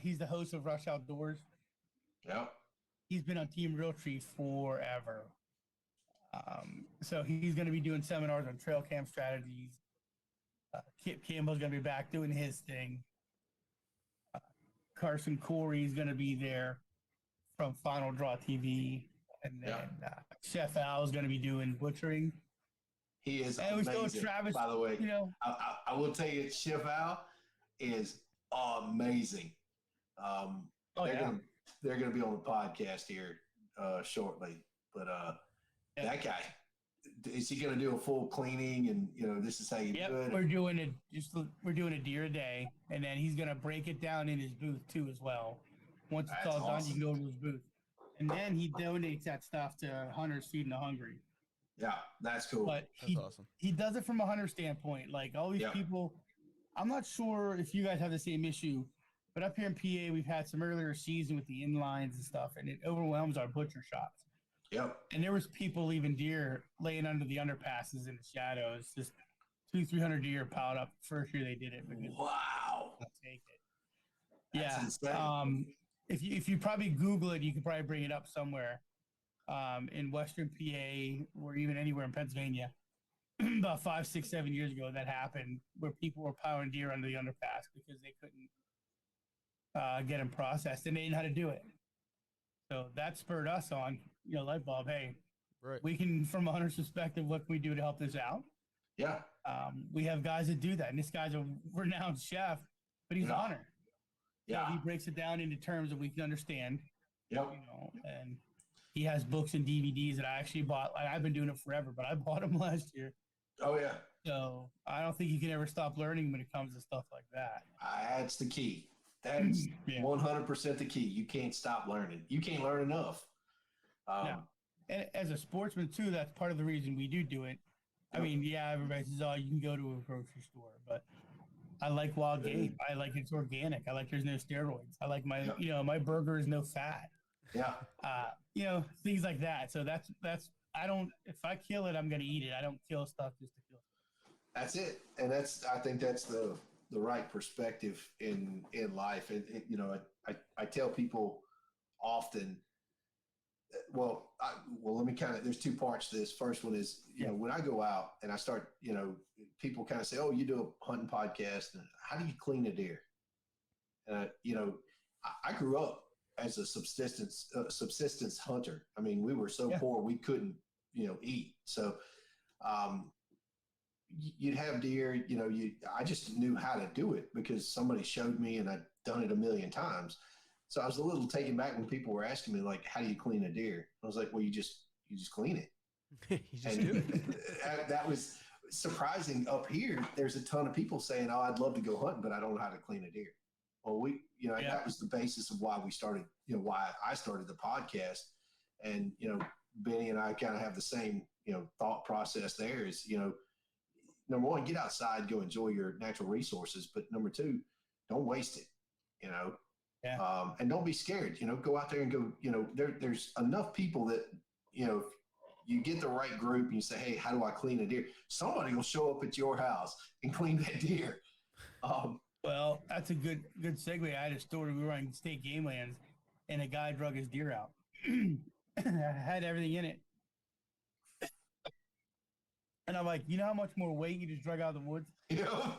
He's the host of Rush Outdoors. Yep. He's been on Team Realtree forever. So he's going to be doing seminars on trail cam strategies. Kip Campbell's going to be back doing his thing. Carson Corey's going to be there from Final Draw TV. And then Chef Al is going to be doing butchering. He is And we still amazing, Travis, by the way. you know. I will tell you, Cheval is amazing. Oh, yeah. They're gonna be on the podcast here shortly. But that guy, is he gonna do a full cleaning and this is how you do it? We're doing a deer a day, and then he's gonna break it down in his booth too as well. Once it's all done, you can go to his booth, and then he donates that stuff to Hunters Feeding the Hungry. Yeah, that's cool. But That's awesome. He does it from a hunter standpoint. Like all these people, I'm not sure if you guys have the same issue, but up here in PA, we've had some earlier season with the inlines and stuff, and it overwhelms our butcher shops. Yep. And there was people leaving deer laying under the underpasses in the shadows, just 200-300 deer piled up first year they did it. Wow. I'll take it. That's insane. If you probably Google it, you could probably bring it up somewhere. In Western PA or even anywhere in Pennsylvania, about 5, 6, 7 years ago, that happened where people were piling deer under the underpass because they couldn't get them processed and they didn't know how to do it. So that spurred us on, light bulb. Hey, Right. we can, from a hunter's perspective, what can we do to help this out? Yeah. We have guys that do that, and this guy's a renowned chef, but he's a hunter. Yeah. He breaks it down into terms that we can understand. Yep. And he has books and DVDs that I actually bought. I've been doing it forever, but I bought them last year. Oh yeah. So I don't think you can ever stop learning when it comes to stuff like that. That's the key. That's 100% the key. You can't stop learning. You can't learn enough. And as a sportsman too, that's part of the reason we do it. I mean, everybody says, "Oh, you can go to a grocery store," but I like wild game. I like it's organic. I like there's no steroids. I like my my burger is no fat. Yeah. Things like that. So that's I don't. If I kill it, I'm gonna eat it. I don't kill stuff just to kill it. That's it, and I think that's the right perspective in life. And I tell people often. Well, let me there's two parts to this. First one is, when I go out and I start, people kind of say, "Oh, you do a hunting podcast, and how do you clean a deer?" And I grew up as a subsistence hunter. I mean, we were so poor we couldn't, eat. So, you'd have deer. I just knew how to do it because somebody showed me, and I'd done it a million times. So I was a little taken back when people were asking me, like, how do you clean a deer? I was like, well, you just clean it. You just do it. That was surprising. Up here, there's a ton of people saying, oh, I'd love to go hunting, but I don't know how to clean a deer. Well, that was the basis of why we started, why I started the podcast. And, Benny and I kind of have the same, thought process there is, number one, get outside, go enjoy your natural resources. But number two, don't waste it, and don't be scared, go out there and go, there's enough people that, if you get the right group and you say, hey, how do I clean a deer? Somebody will show up at your house and clean that deer. Well, that's a good segue. I had a story. We were on state game lands and a guy drug his deer out. Had everything in it. And I'm like, you know how much more weight you just drug out of the woods? Yeah.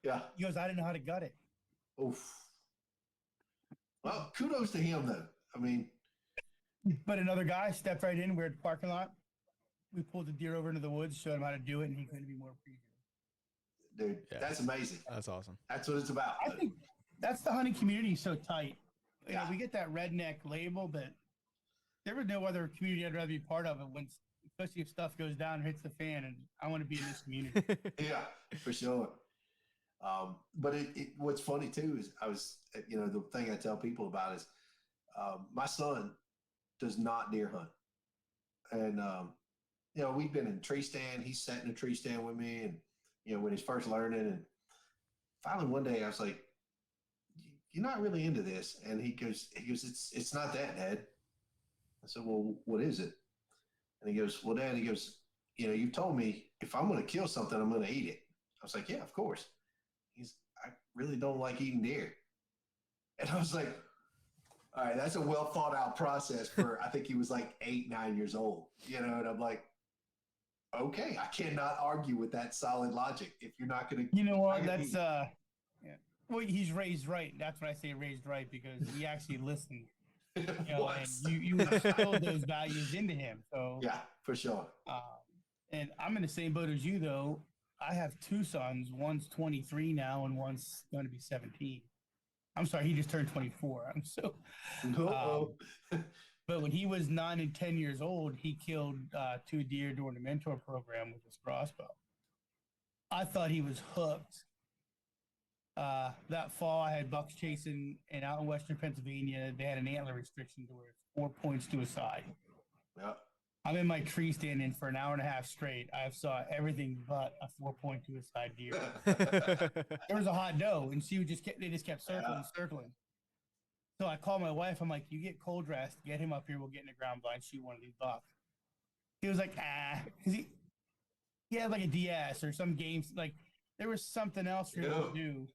Yeah. He goes, I didn't know how to gut it. Oof. Well, kudos to him, though. I mean, but another guy stepped right in. We're at the parking lot. We pulled the deer over into the woods, showed him how to do it, and he couldn't be more appreciative. Dude, that's amazing. That's awesome. That's what it's about. I think that's the hunting community so tight. Yeah. We get that redneck label, but there was no other community I'd rather be part of it especially if stuff goes down and hits the fan, and I want to be in this community. Yeah, for sure. But what's funny too is the thing I tell people about is my son does not deer hunt. And, we've been in tree stand. He's sat in a tree stand with me and, when he's first learning. And finally one day I was like, you're not really into this. And he goes, it's not that, Dad. I said, well, what is it? And he goes, well, Dad, you told me if I'm going to kill something, I'm going to eat it. I was like, yeah, of course. I really don't like eating deer. And I was like, all right, that's a well thought out process for, I think he was like 8, 9 years old, and I'm like, okay, I cannot argue with that solid logic. If you're not going to, you know what, that's, well, he's raised right. That's what I say, raised right, because he actually listened, and you instilled those values into him. So yeah, for sure. And I'm in the same boat as you, though. I have two sons. One's 23 now, and one's going to be 17. I'm sorry, he just turned 24. I'm so. No. But when he was 9 and 10 years old, he killed 2 deer during the mentor program with his crossbow. I thought he was hooked. That fall, I had bucks chasing, and out in western Pennsylvania, they had an antler restriction to where it's 4 points to a side. Yeah. I'm in my tree standing for an hour and a half straight. I saw everything but a 4-point to a side deer. There was a hot doe, and they just kept circling and circling. So I called my wife. I'm like, "You get cold dressed, get him up here. We'll get in the ground blind, shoot one of these bucks." He was like, because he had like a DS or some games. Like there was something else for him to do.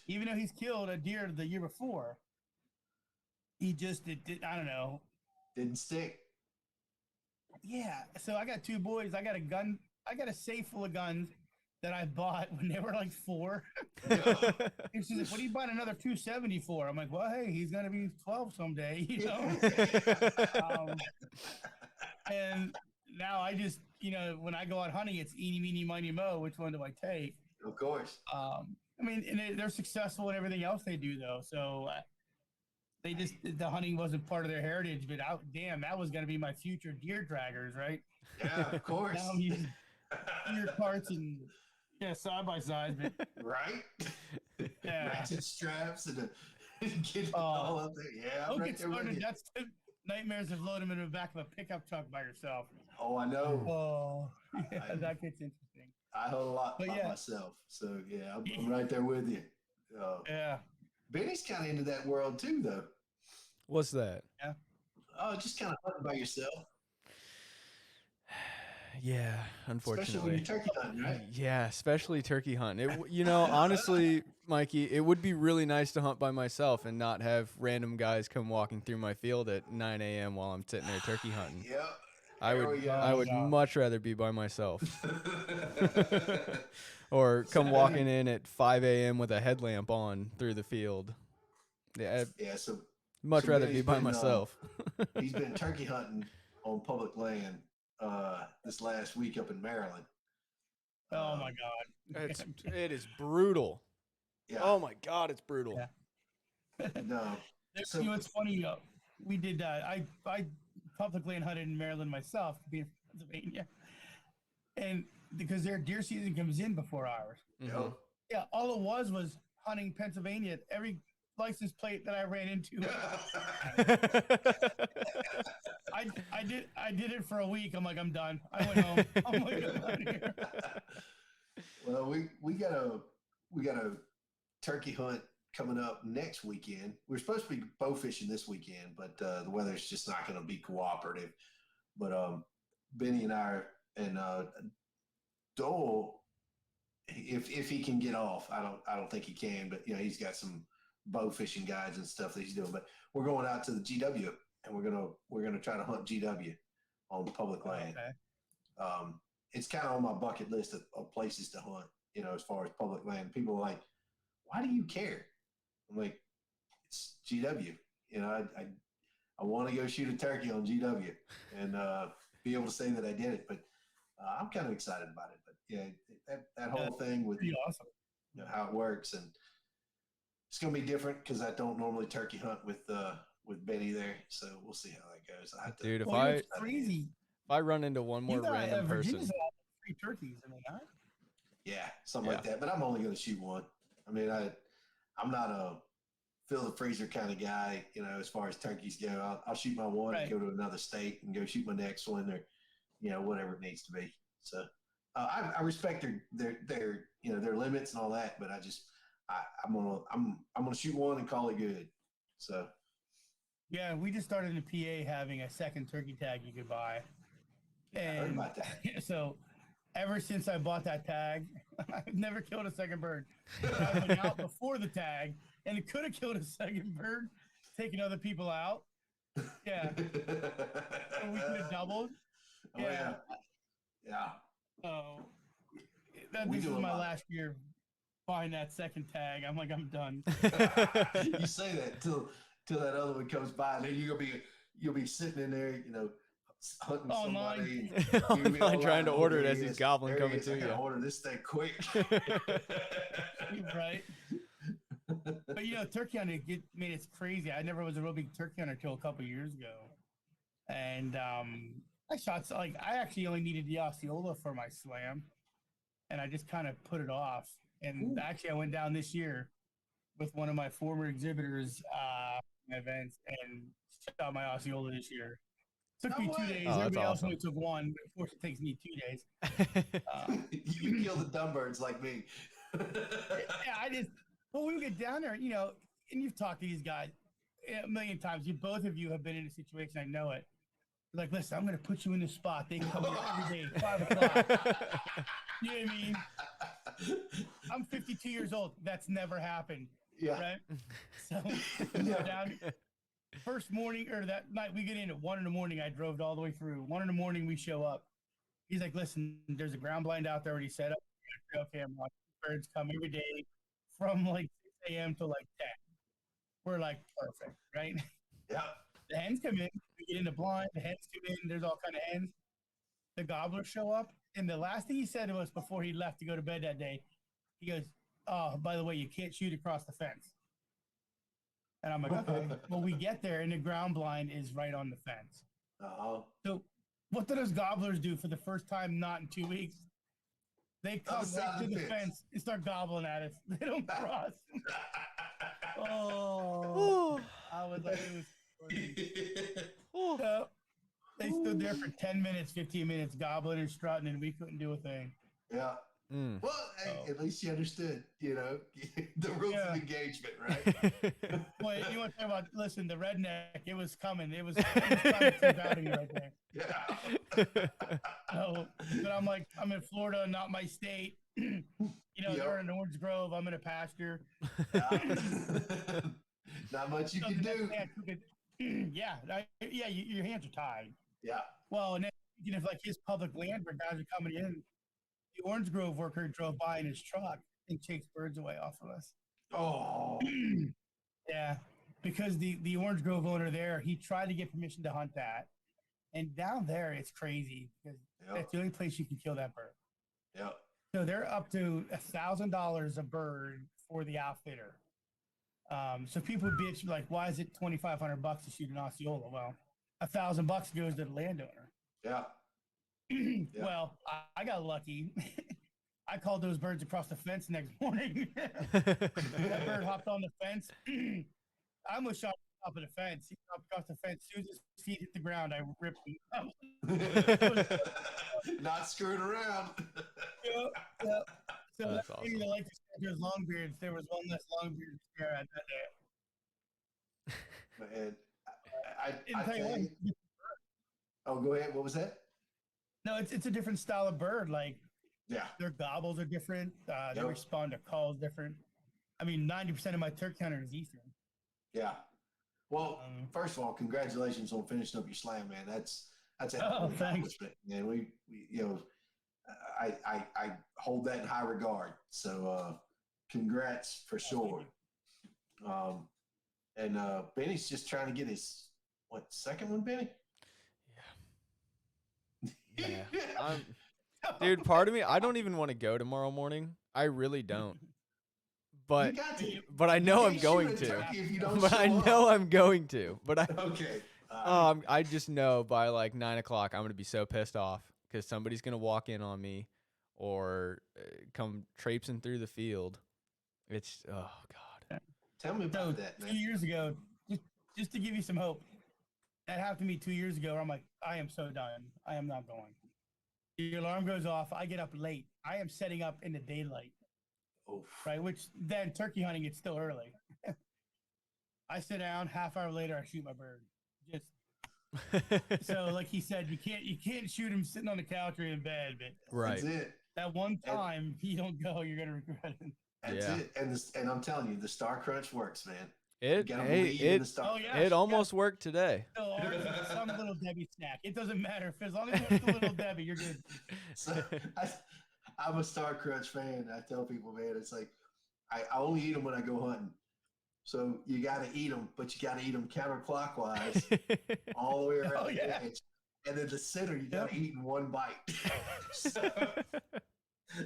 Even though he's killed a deer the year before, he just I don't know. Didn't stick. Yeah. So I got 2 boys. I got a gun. I got a safe full of guns that I bought when they were like 4. And she's like, "What are you buying another 270 for?" I'm like, "Well, hey, he's gonna be 12 someday, you know." And now I just, when I go out hunting, it's eeny, meeny, miny, mo. Which one do I take? Of course. I mean, and they're successful in everything else they do, though. So the hunting wasn't part of their heritage. But damn, that was gonna be my future deer draggers, right? Yeah, of course. Now I'm using deer carts and. Yeah, side by side, but right? Yeah. Ratchet straps and get all up there. Yeah, I'm right there with you. That's the nightmares of loading them in the back of a pickup truck by yourself. Oh, I know. Oh, yeah, that gets interesting. I hunt a lot by myself, so yeah, I'm right there with you. Yeah. Benny's kind of into that world too, though. What's that? Yeah. Oh, just kind of hunting by yourself. Yeah, unfortunately. Especially when you're turkey hunting, right? Yeah, especially turkey hunting. Honestly, Mikey, it would be really nice to hunt by myself and not have random guys come walking through my field at 9 a.m. while I'm sitting there turkey hunting. Yep. I would much rather be by myself. Or come walking in at 5 a.m. with a headlamp on through the field. Yeah, so much rather be by myself. He's been turkey hunting on public land this last week up in Maryland. Oh my God. It is brutal. Yeah. Oh my God, it's brutal. Yeah. No. It's funny. We did. I public land hunted in Maryland myself, being from Pennsylvania, and because their deer season comes in before ours. Mm-hmm. Yeah. All it was hunting Pennsylvania. Every license plate that I ran into. I did it for a week. I'm like, I'm done. I went home. I'm like, I'm out of here. Well, we got a turkey hunt coming up next weekend. We're supposed to be bow fishing this weekend, but the weather's just not going to be cooperative. But Benny and I and Dole, if he can get off, I don't think he can, but he's got some bow fishing guides and stuff that he's doing. But we're going out to the GW, and we're gonna try to hunt GW on public land. Okay. It's kind of on my bucket list of places to hunt. As far as public land, people are like, "Why do you care?" I'm like, "It's GW. I want to go shoot a turkey on GW and be able to say that I did it." But I'm kind of excited about it. But yeah, that whole thing with awesome. How it works, and it's gonna be different because I don't normally turkey hunt with Benny there. So we'll see how that goes. Dude, crazy. If I run into one more random person, free turkeys, yeah, something like that. But I'm only gonna shoot one. I mean, I'm not a fill the freezer kind of guy. As far as turkeys go, I'll shoot my one and go to another state and go shoot my next one, or whatever it needs to be. So I respect their limits and all that, but I'm gonna shoot one and call it good. So yeah, we just started in PA having a second turkey tag you could buy, and I heard about that. So ever since I bought that tag, I've never killed a second bird. I went out before the tag, and it could have killed a second bird, taking other people out. Yeah, so we could have doubled. Oh, yeah. Oh, this is my last year buying that second tag. I'm like, I'm done. You say that till that other one comes by, and then you'll be sitting in there, hunting Online. somebody. Online trying to order it there as he he's is. gobbling There he coming is. to I gotta you. order this thing quick. Right. But turkey hunting, it's crazy. I never was a real big turkey hunter until a couple years ago. And I shot, I actually only needed the Osceola for my slam. And I just kind of put it off. And actually, I went down this year with one of my former exhibitors events and shot my Osceola this year. Took me 2 days. Oh, that's Everybody else awesome. only took one. But of course, it takes me 2 days. You kill the dumb birds like me. Yeah, when we get down there, and you've talked to these guys a million times. Both of you have been in a situation. I know it. Like, listen, I'm going to put you in this spot. They come here every day, 5 o'clock. You know what I mean? I'm 52 years old. That's never happened. Yeah. Right? So, down first morning or that night, we get in at 1 in the morning. I drove all the way through. 1 in the morning, we show up. He's like, listen, there's a ground blind out there already set up. Trail camera. Birds come every day from like 6 a.m. to like 10. We're like, perfect, right? Yeah. The hens come in. We get in the blind. The hens come in. There's all kind of hens. The gobblers show up. And the last thing he said to us before he left to go to bed that day, he goes, oh, by the way, you can't shoot across the fence. And I'm like, okay. Well, we get there, and the ground blind is right on the fence. Uh-huh. So what do those gobblers do for the first time not in 2 weeks? They come right to the fence and start gobbling at us. They don't cross. Oh, I was like, it was crazy. They stood there for 10 minutes, 15 minutes, gobbling and strutting, and we couldn't do a thing. Yeah. Well, hey, at least you understood, the rules of engagement, right? Well, you want to talk about, listen, the redneck, it was coming. It was coming out of me right there. Yeah. So, but I'm like, I'm in Florida, not my state. They're in Orange Grove. I'm in a pasture. Not much you can do. Your hands are tied. Yeah. Well, and then if like his public land where guys are coming in, the Orange Grove worker drove by in his truck and chased birds away off of us. Oh. Yeah, because the Orange Grove owner there, he tried to get permission to hunt that. And down there, it's crazy because that's the only place you can kill that bird. Yep. So they're up to $1,000 a bird for the outfitter. So people bitch like, why is it $2,500 to shoot an Osceola? Well, $1,000 goes to the landowner. Yeah. Well, I got lucky. I called those birds across the fence next morning. That bird hopped on the fence. I almost shot him top of the fence. He hopped across the fence. As soon as his feet hit the ground, I ripped him. Not screwing around. Yeah. So that's awesome. Maybe I like to say there's long beards. There was one less long beard to stare at that day. Man, I tell you. Oh, go ahead. What was that? No, it's a different style of bird. Like, their gobbles are different. They respond to calls different. I mean, 90% of my turkey hunter is Eastern. Yeah. Well, first of all, congratulations on finishing up your slam, man. That's a thanks. Man, we I hold that in high regard. So, congrats for sure. And Benny's just trying to get his second one, Benny? Yeah. Dude, part of me, I don't even want to go tomorrow morning. I really don't. But I know I'm going to. But I know I'm going to. But I just know by like 9 o'clock I'm gonna be so pissed off because somebody's gonna walk in on me or come traipsing through the field. It's oh god. Tell me about that, man. 2 years ago, just to give you some hope, that happened to me 2 years ago. Where I'm like, I am so done. I am not going. The alarm goes off. I get up late. I am setting up in the daylight. Oof. Right, which then turkey hunting, it's still early. I sit down. Half hour later, I shoot my bird. Just so, like he said, you can't shoot him sitting on the couch or in bed. But that's it. That one time you don't go, you're gonna regret it. That's it. And I'm telling you, the Star Crunch works, man. It almost worked today. So ours is some little Debbie snack. It doesn't matter as long as it's a little Debbie, you're good. So, I'm a Star Crunch fan. I tell people, man, it's like I only eat them when I go hunting. So you got to eat them, but you got to eat them counterclockwise all the way around the edge. and then the center you got to eat in one bite. So,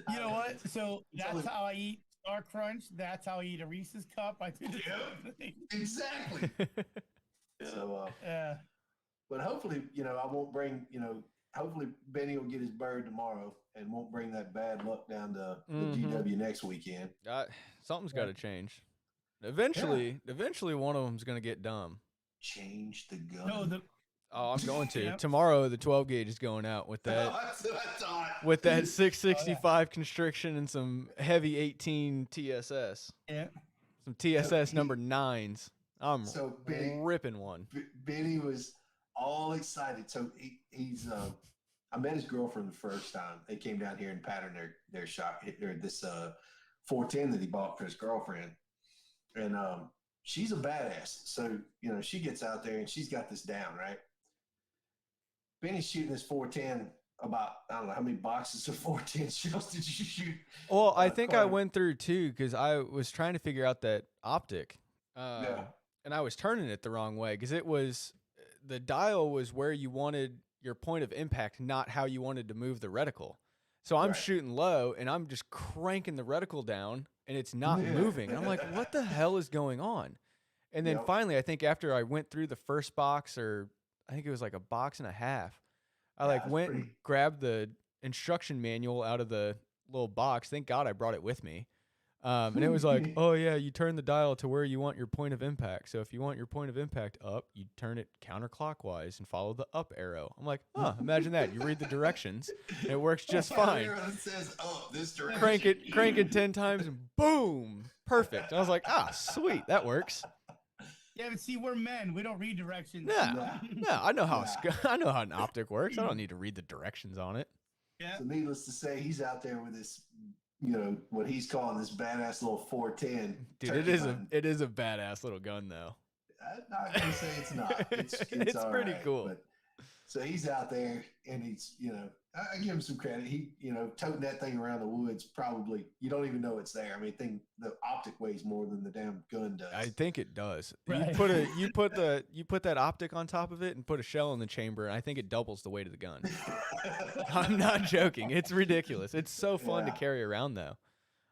You know what? So that's only- how I eat Star Crunch. That's how I eat a Reese's cup. I do the same thing. exactly. So, Yeah. but hopefully, I won't bring, hopefully Benny will get his bird tomorrow and won't bring that bad luck down to the GW next weekend. Something's got to change. Eventually, one of them's going to get dumb. Change the gun. No, I'm going to. Yep. Tomorrow, the 12 gauge is going out with that. That's what I thought. With that 665 constriction and some heavy 18 TSS. Yeah. Some TSS number 9s. I'm ripping one. Benny was all excited. So he's I met his girlfriend the first time. They came down here and patterned their shot, or this 410 that he bought for his girlfriend. And she's a badass. So, she gets out there and she's got this down, right? Benny's shooting this 410 about, I don't know, how many boxes of 410 shells did you shoot? Well, I think I went through 2 because I was trying to figure out that optic. And I was turning it the wrong way because the dial was where you wanted your point of impact, not how you wanted to move the reticle. So I'm shooting low and I'm just cranking the reticle down and it's not moving. And I'm like, what the hell is going on? And then finally, I think after I went through the first box, or I think it was like a box and a half, I went and grabbed the instruction manual out of the little box. Thank God I brought it with me. And it was like, oh yeah, you turn the dial to where you want your point of impact. So if you want your point of impact up, you turn it counterclockwise and follow the up arrow. I'm like, imagine that. You read the directions and it works just fine. Arrow that says up this direction. Crank it 10 times and boom, perfect. I was like, sweet, that works. Yeah, but see, we're men. We don't read directions. No, I know how I know how an optic works. I don't need to read the directions on it. Yeah. So needless to say, he's out there with this, what he's calling this badass little 410. Dude, it is a badass little gun though. I'm not gonna say it's not. It's pretty right, cool. But, so he's out there and he's, I give him some credit. He, toting that thing around the woods, probably you don't even know it's there. I mean, the optic weighs more than the damn gun does. I think it does. Right. You put that optic on top of it and put a shell in the chamber, and I think it doubles the weight of the gun. I'm not joking. It's ridiculous. It's so fun to carry around though.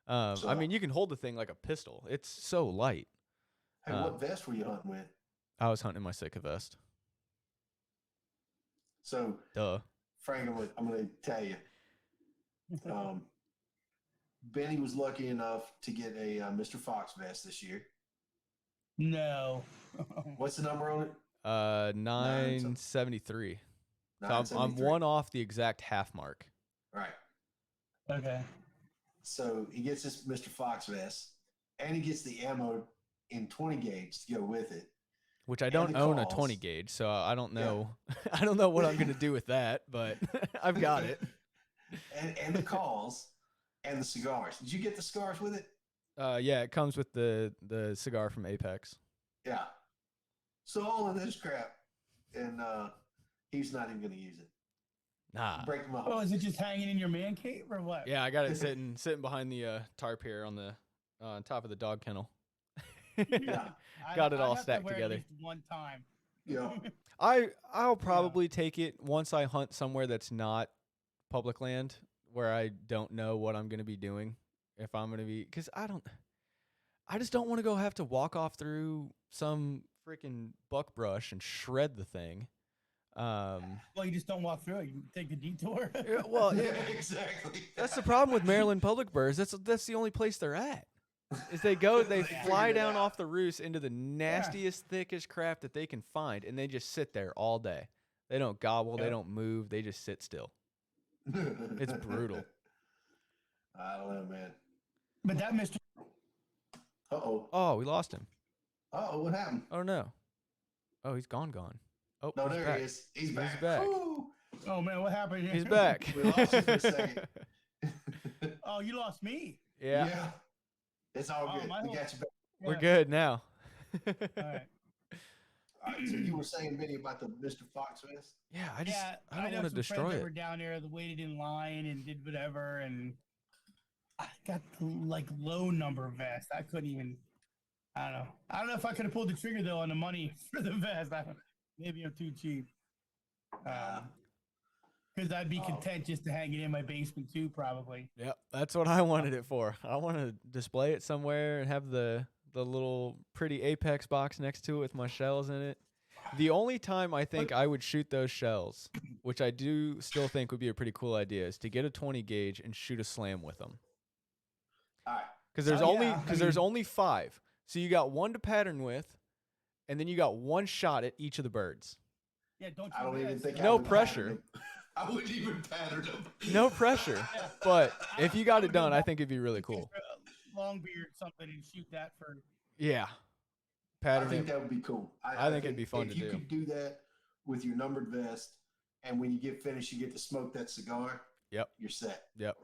I mean, you can hold the thing like a pistol. It's so light. Hey, what vest were you hunting with? I was hunting my Sitka vest. So, duh. Frank, I'm going to tell you. Benny was lucky enough to get a Mr. Fox vest this year. No. What's the number on it? 973. So I'm one off the exact half mark. Right. Okay. So he gets this Mr. Fox vest, and he gets the ammo in 20 gauge to go with it. Which I don't own a 20 gauge, so I don't know. Yeah. I don't know what I'm going to do with that, but I've got it. And the calls and the cigars. Did you get the cigars with it? Yeah, it comes with the cigar from Apex. Yeah. So all of this crap, and he's not even going to use it. Nah. Break them up. Oh, is it just hanging in your man cave or what? Yeah, I got it sitting behind the tarp here on the top of the dog kennel. Yeah. Got it all stacked together. At least one time. Yeah. I'll probably take it once I hunt somewhere that's not public land, where I don't know what I'm going to be doing. If I'm going to be, because I just don't want to have to walk off through some freaking buckbrush and shred the thing. Well, you just don't walk through it. You take the detour. Well, yeah, exactly. That's the problem with Maryland public birds. That's the only place they're at. Is they fly down off the roost into the nastiest, thickest crap that they can find, and they just sit there all day. They don't gobble. They don't move. They just sit still. It's brutal. I don't know, man. But that Mr. Uh-oh. Oh, we lost him. Uh-oh, what happened? Oh, no. Oh, he's gone. Oh, no, he's there back. he is. He's back. He's back. Woo! Oh, man, what happened here? He's back. We lost him for a second. Oh, you lost me. Yeah. It's all good. We got you back. We're good now. All right. So you were saying, Benny, about the Mr. Fox vest? Yeah, I don't want to destroy friends it. that were down there that waited in line and did whatever, and I got the low number vest. I couldn't even. I don't know. I don't know if I could have pulled the trigger though on the money for the vest. Maybe I'm too cheap. Because I'd be content just to hang it in my basement too, probably. Yep, that's what I wanted it for. I want to display it somewhere and have the little pretty Apex box next to it with my shells in it. The only time I think I would shoot those shells, which I do still think would be a pretty cool idea, is to get a 20 gauge and shoot a slam with them. All right. Because there's only 5, so you got 1 to pattern with, and then you got 1 shot at each of the birds. Yeah, I don't even think no pressure. I wouldn't even pattern them. No pressure. But if you got it done, I think it'd be really cool. Long beard, something, and shoot that for. Yeah. I think that would be cool. I think it'd be fun to do. If you could do that with your numbered vest, and when you get finished, you get to smoke that cigar. Yep. You're set. Yep.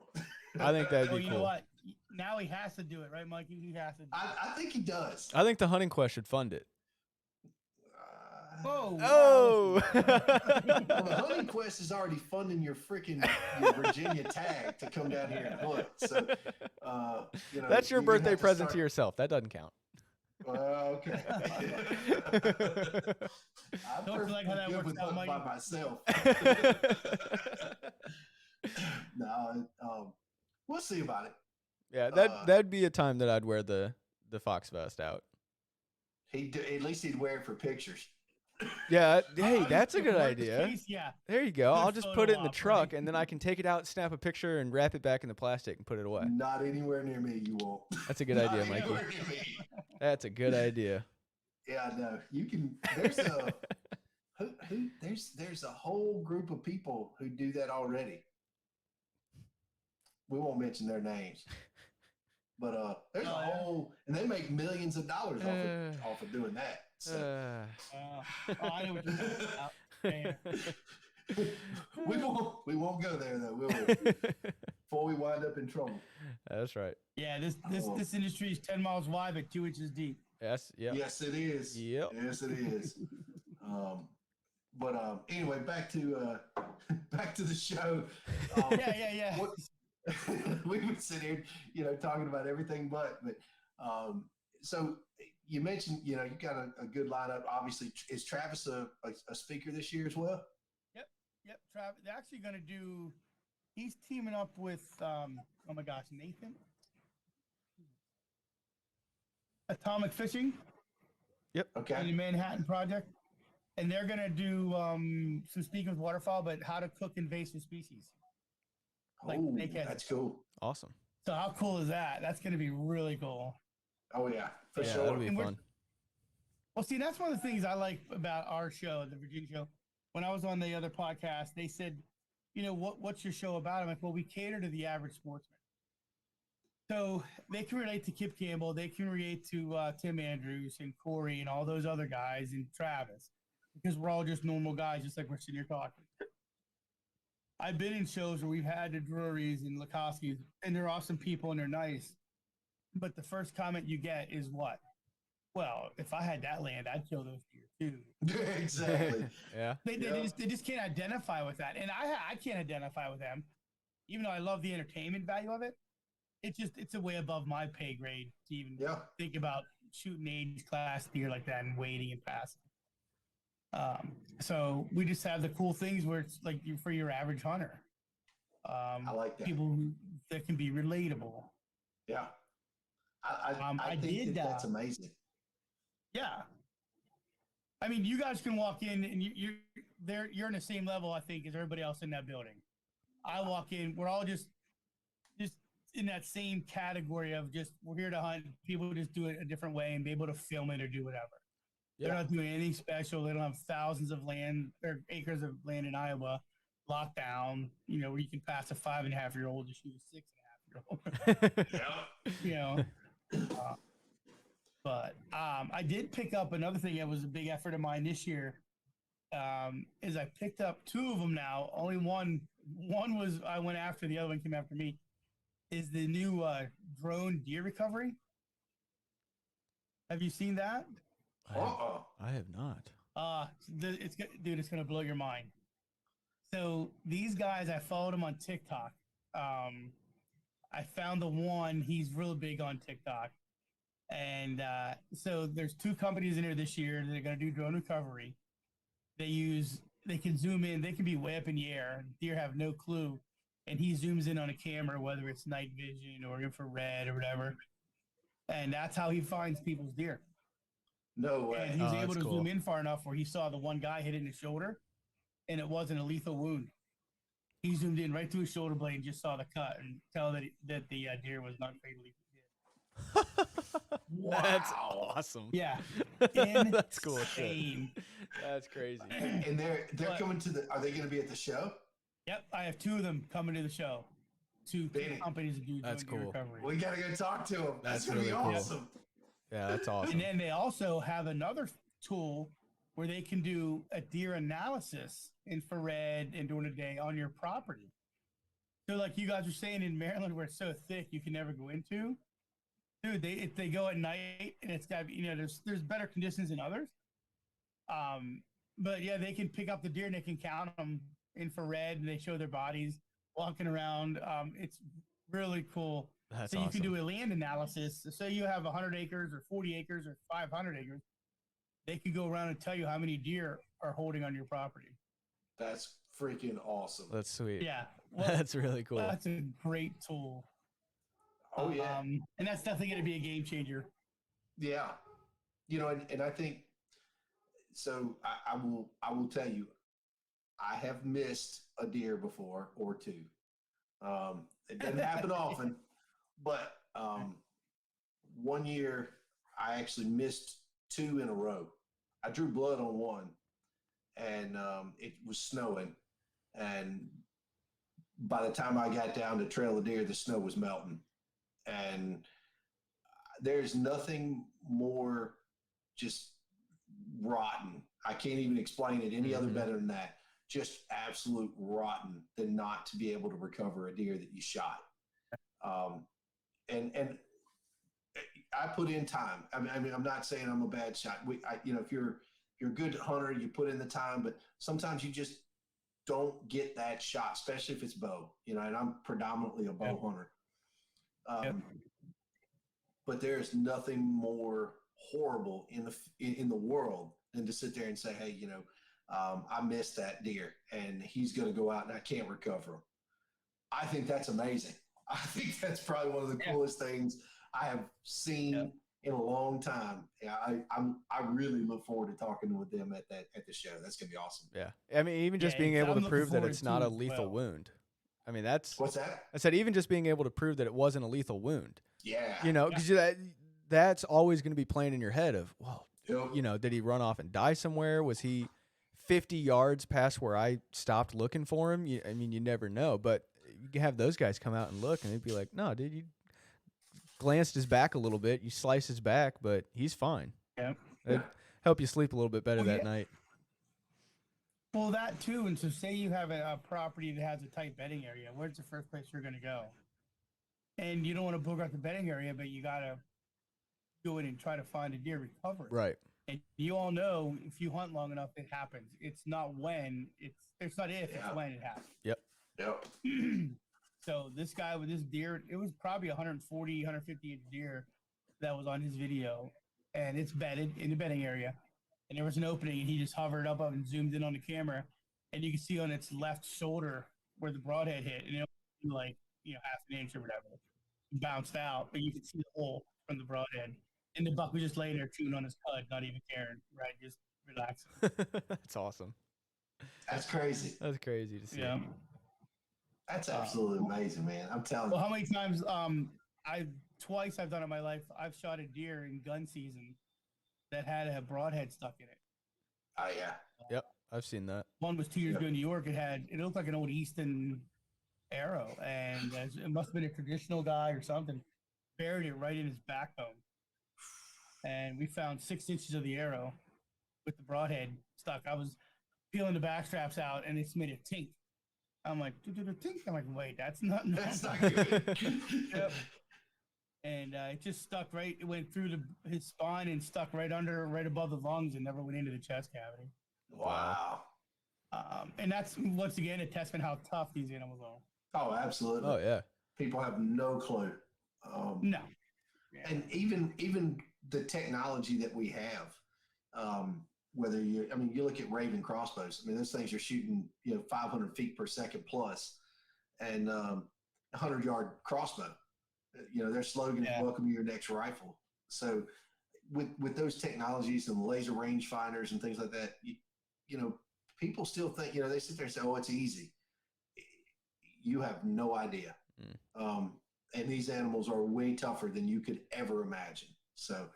I think that'd be cool. You know what? Now he has to do it, right, Mikey? He has to. I think he does. I think the Hunting Quest should fund it. Oh! Well, the Hunting Quest is already funding your Virginia tag to come down here and hunt. So, that's your birthday present to yourself. That doesn't count. Well, okay. I'm Don't like how that works out, Mike. by myself. No, we'll see about it. Yeah, that'd be a time that I'd wear the Fox vest out. At least he'd wear it for pictures. Yeah, hey, that's a good idea. Case, yeah. There you go. Good I'll just put it in the photo op, truck, right? and then I can take it out, snap a picture, and wrap it back in the plastic and put it away. Not anywhere near me, you won't. That's a good idea, Mikey. Anywhere near me. That's a good idea. Yeah, no, you can. There's a there's a whole group of people who do that already. We won't mention their names, but there's a whole, and they make millions of dollars off of doing that. So. I know what you're talking about. We won't go there though, will we? Before we wind up in trouble. That's right. Yeah, this industry is 10 miles wide but 2 inches deep. Yes. Yep. Yes, it is. Yep. Yes, it is. Anyway, back to the show. Yeah. We would sit here, talking about everything but so you mentioned, you got a good lineup. Obviously, is Travis a speaker this year as well? Yep. Travis, they're actually going to do. He's teaming up with Nathan. Atomic Fishing. Yep. Okay. In the Manhattan Project, and they're going to do some speaking with waterfowl, but how to cook invasive species. That's cool. Awesome. So how cool is that? That's going to be really cool. Oh yeah, for sure. That'll be fun. Well, see, that's one of the things I like about our show, the Virginia show. When I was on the other podcast, they said, what's your show about? I'm like, well, we cater to the average sportsman. So they can relate to Kip Campbell. They can relate to Tim Andrews and Corey and all those other guys and Travis, because we're all just normal guys, just like we're sitting here talking. I've been in shows where we've had the Drurys and Lakoskis, and they're awesome people and they're nice. But the first comment you get is what? Well, if I had that land, I'd kill those deer too. Exactly. Yeah. They just can't identify with that, and I can't identify with them, even though I love the entertainment value of it. It's a way above my pay grade to even think about shooting age class deer like that and waiting and passing. So we just have the cool things where it's like for your average hunter. I like that. People that can be relatable. Yeah. I think that's amazing. Yeah. I mean, you guys can walk in and you're in the same level, I think, as everybody else in that building. I walk in, we're all just in that same category of we're here to hunt. People just do it a different way and be able to film it or do whatever. They're not doing anything special. They don't have thousands of land or acres of land in Iowa locked down, where you can pass a 5.5-year-old to shoot a 6.5-year-old. But I did pick up another thing that was a big effort of mine this year. Is I picked up 2 of them now. Only one was I went after, the other one came after me. Is the new drone deer recovery. Have you seen that? I have not. It's gonna blow your mind. So these guys, I followed them on TikTok. I found the one, he's real big on TikTok. And so there's 2 companies in here this year that are going to do drone recovery. They use they can zoom in. They can be way up in the air. Deer have no clue, and he zooms in on a camera, whether it's night vision or infrared or whatever, and that's how he finds people's deer. No way. And he's able that's to cool. zoom in far enough where he saw the one guy hit in the shoulder, and it wasn't a lethal wound. He zoomed in right through his shoulder blade and just saw the cut and tell that the deer was not fatally hit. Wow. That's awesome. Yeah, That's cool shit. insane. That's crazy. And they're But- coming to the. Are they going to be at the show? Yep, I have 2 of them coming to the show. 2 Bennett. companies that do That's joint deer cool. recovery. We got to go talk to them. That's going to be really cool. awesome. Yeah, that's awesome. And then they also have another tool where they can do a deer analysis, infrared, and during the day on your property. So, like you guys were saying in Maryland, where it's so thick you can never go into. Dude, if they go at night and it's got, there's better conditions than others. But yeah, they can pick up the deer and they can count them infrared, and they show their bodies walking around. It's really cool. That's So you awesome. can do a land analysis. So say you have 100 acres or 40 acres or 500 acres. They could go around and tell you how many deer are holding on your property. That's freaking awesome. That's sweet. Yeah. Well, That's really cool. that's a great tool. Oh yeah, And that's definitely going to be a game changer. yeah. And I think so. I will tell you, I have missed a deer before or 2. It doesn't happen often, but one year I actually missed 2 in a row. I drew blood on one, and it was snowing, and by the time I got down to trail the deer, the snow was melting, and there's nothing more just rotten. I can't even explain it any other better than that. Just absolute rotten than not to be able to recover a deer that you shot. And I put in time. I mean, I'm not saying I'm a bad shot. If you're a good hunter, you put in the time, but sometimes you just don't get that shot, especially if it's bow. And I'm predominantly a bow hunter. But there's nothing more horrible in the world than to sit there and say, hey, I missed that deer and he's going to go out and I can't recover him. I think that's amazing. I think that's probably one of the coolest things I have seen in a long time. Yeah, I really look forward to talking with them at the show. That's going to be awesome. Yeah. I mean, even just being able to prove that it's not a lethal wound. I mean, What's that? I said, even just being able to prove that it wasn't a lethal wound. Yeah. Because that's always going to be playing in your head of, well, Yep. did he run off and die somewhere? Was he 50 yards past where I stopped looking for him? I mean, you never know. But you can have those guys come out and look, and they'd be like, no, dude, you glanced his back a little bit. You sliced his back, but he's fine. Yeah. It'd help you sleep a little bit better that night. Well, that too. And so say you have a property that has a tight bedding area. Where's the first place you're going to go? And you don't want to book out the bedding area, but you got to go in and try to find a deer recovery. Right. And you all know if you hunt long enough, it happens. It's not when, it's not if, it's when it happens. Yep. So this guy with this deer, it was probably 140, 150 inch deer that was on his video, and it's bedded in the bedding area. And there was an opening, and he just hovered up and zoomed in on the camera, and you can see on its left shoulder where the broadhead hit, and it was like, half an inch or whatever. It bounced out, but you could see the hole from the broadhead. And the buck was just laying there chewing on his cud, not even caring, right? Just relaxing. That's awesome. That's crazy. That's crazy to see. Yeah. That's absolutely amazing, man. I'm telling Well, you. how many times twice I've done it in my life, I've shot a deer in gun season that had a broadhead stuck in it. Oh, yeah. Yep. I've seen that. One was 2 years ago in New York. It looked like an old Easton arrow, and it must have been a traditional guy or something. Buried it right in his backbone. And we found 6 inches of the arrow with the broadhead stuck. I was peeling the back straps out, and it's made a tink. I'm like, tink. I'm like, wait, that's not That's not good. Yep. And it just stuck right. It went through his spine and stuck right above the lungs, and never went into the chest cavity. Wow. And that's once again a testament how tough these animals are. Oh, absolutely. Oh, yeah. People have no clue. No. And even the technology that we have, whether you, I mean, you look at Raven crossbows. I mean, those things are shooting, 500 feet per second plus, and 100-yard crossbow. Their slogan is "Welcome to your next rifle." So, with those technologies and laser rangefinders and things like that, people still think, they sit there and say, "Oh, it's easy." You have no idea. And these animals are way tougher than you could ever imagine. So,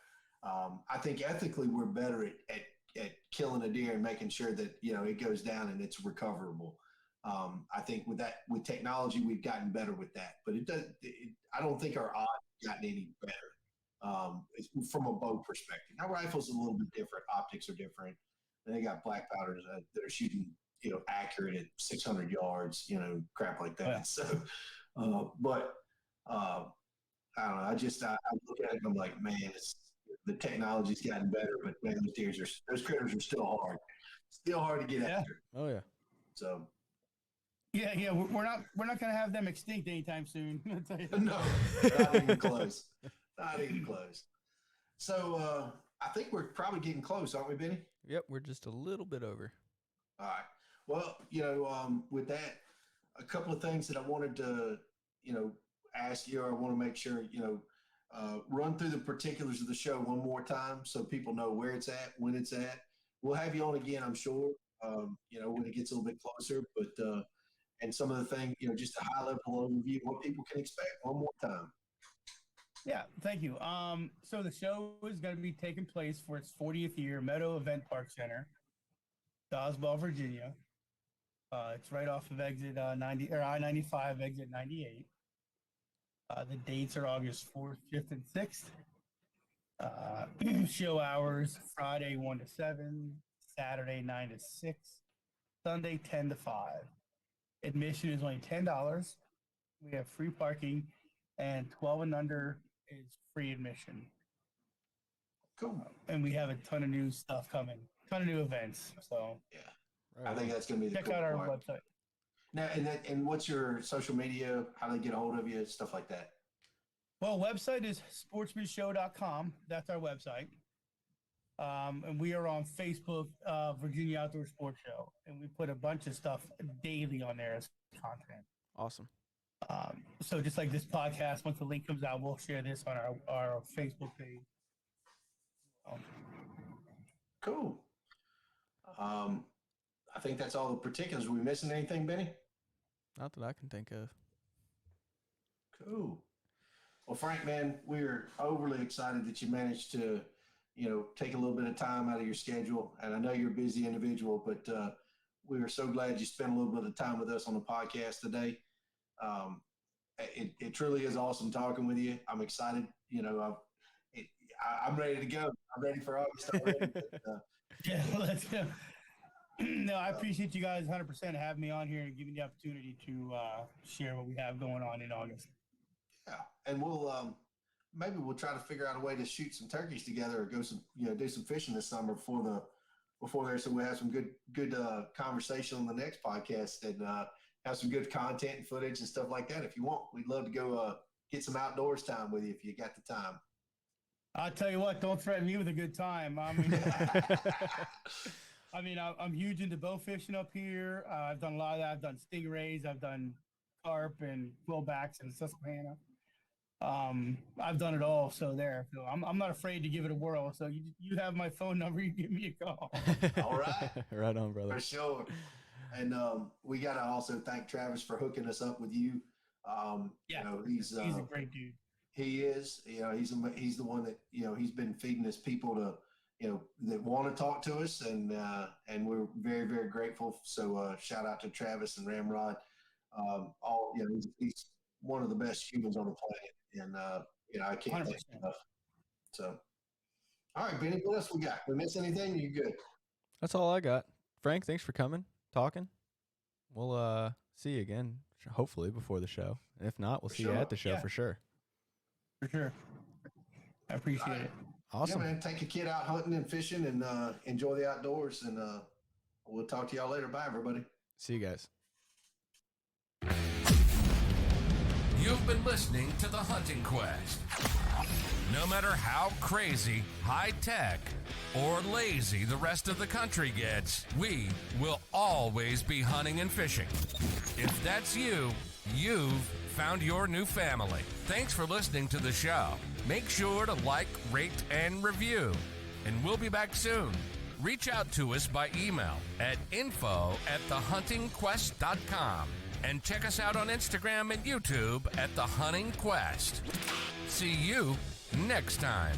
I think ethically we're better at killing a deer and making sure that, it goes down and it's recoverable. I think with technology, we've gotten better with that, but I don't think our odds have gotten any better. It's from a bow perspective. Now, rifles are a little bit different. Optics are different. And they got black powders that are shooting, accurate at 600 yards, crap like that. Yeah. So, but I don't know. I look at it and I'm like, man, the technology's gotten better, but man, those critters are still hard to get after. Oh yeah. So. Yeah, we're not going to have them extinct anytime soon. No, not even close. Not even close. So I think we're probably getting close, aren't we, Benny? Yep, we're just a little bit over. All right. Well, with that, a couple of things that I wanted to, ask you, or I want to make sure, run through the particulars of the show one more time so people know where it's at, when it's at. We'll have you on again, I'm sure, when it gets a little bit closer, but and some of the things, just a high-level overview of what people can expect one more time. Yeah, thank you. So the show is going to be taking place for its 40th year, Meadow Event Park Center, Doswell, Virginia. It's right off of exit I-95, exit 98. The dates are August 4th, 5th, and 6th. Show hours, Friday 1 to 7, Saturday 9 to 6, Sunday 10 to 5. Admission is only $10. We have free parking, and 12 and under is free admission. Cool. And we have a ton of new stuff coming, ton of new events. So yeah, right. I think that's going to be the check cool out our part. website. Now, and what's your social media? How do they get a hold of you? Stuff like that. Well, website is sportsmanshow.com. That's our website. And we are on Facebook, Virginia Outdoor Sports Show, and we put a bunch of stuff daily on there as content. Awesome. So just like this podcast, once the link comes out, we'll share this on our Facebook page. Cool. I think that's all the particulars. Are we missing anything, Benny? Not that I can think of. Cool. Well, Frank, man, we're overly excited that you managed to, take a little bit of time out of your schedule. And I know you're a busy individual, but we are so glad you spent a little bit of time with us on the podcast today. It truly is awesome talking with you. I'm excited. I'm ready to go. I'm ready for August already. Yeah, let's go. No, I appreciate you guys 100% having me on here and giving me the opportunity to share what we have going on in August. Yeah, and maybe we'll try to figure out a way to shoot some turkeys together or go do some fishing this summer before there, so we'll have some good conversation on the next podcast and have some good content and footage and stuff like that. If you want, we'd love to go get some outdoors time with you if you got the time. I'll tell you what, don't threaten me with a good time. I mean, I'm huge into bow fishing up here. I've done a lot of that. I've done stingrays. I've done carp and quillbacks and Susquehanna. I've done it all. So I'm not afraid to give it a whirl. So you have my phone number. You give me a call. All right. Right on, brother. For sure. And we got to also thank Travis for hooking us up with you. He's a great dude. He is. He's the one that he's been feeding us people to that want to talk to us, and we're very, very grateful. So shout out to Travis and Ramrod. He's one of the best humans on the planet, and I can't thank him enough. So, all right, Benny, what else we got? We miss anything? You good? That's all I got. Frank, thanks for coming, talking. We'll see you again, hopefully before the show. And if not, we'll see you at the show for sure. For sure. I appreciate it. Awesome. Yeah, man. Take a kid out hunting and fishing and enjoy the outdoors. And we'll talk to y'all later. Bye, everybody. See you guys. You've been listening to The Hunting Quest. No matter how crazy, high-tech, or lazy the rest of the country gets, we will always be hunting and fishing. If that's you, you've found your new family. Thanks for listening to the show. Make sure to like, rate, and review. And we'll be back soon. Reach out to us by email at info@thehuntingquest.com. And check us out on Instagram and YouTube at The Hunting Quest. See you next time.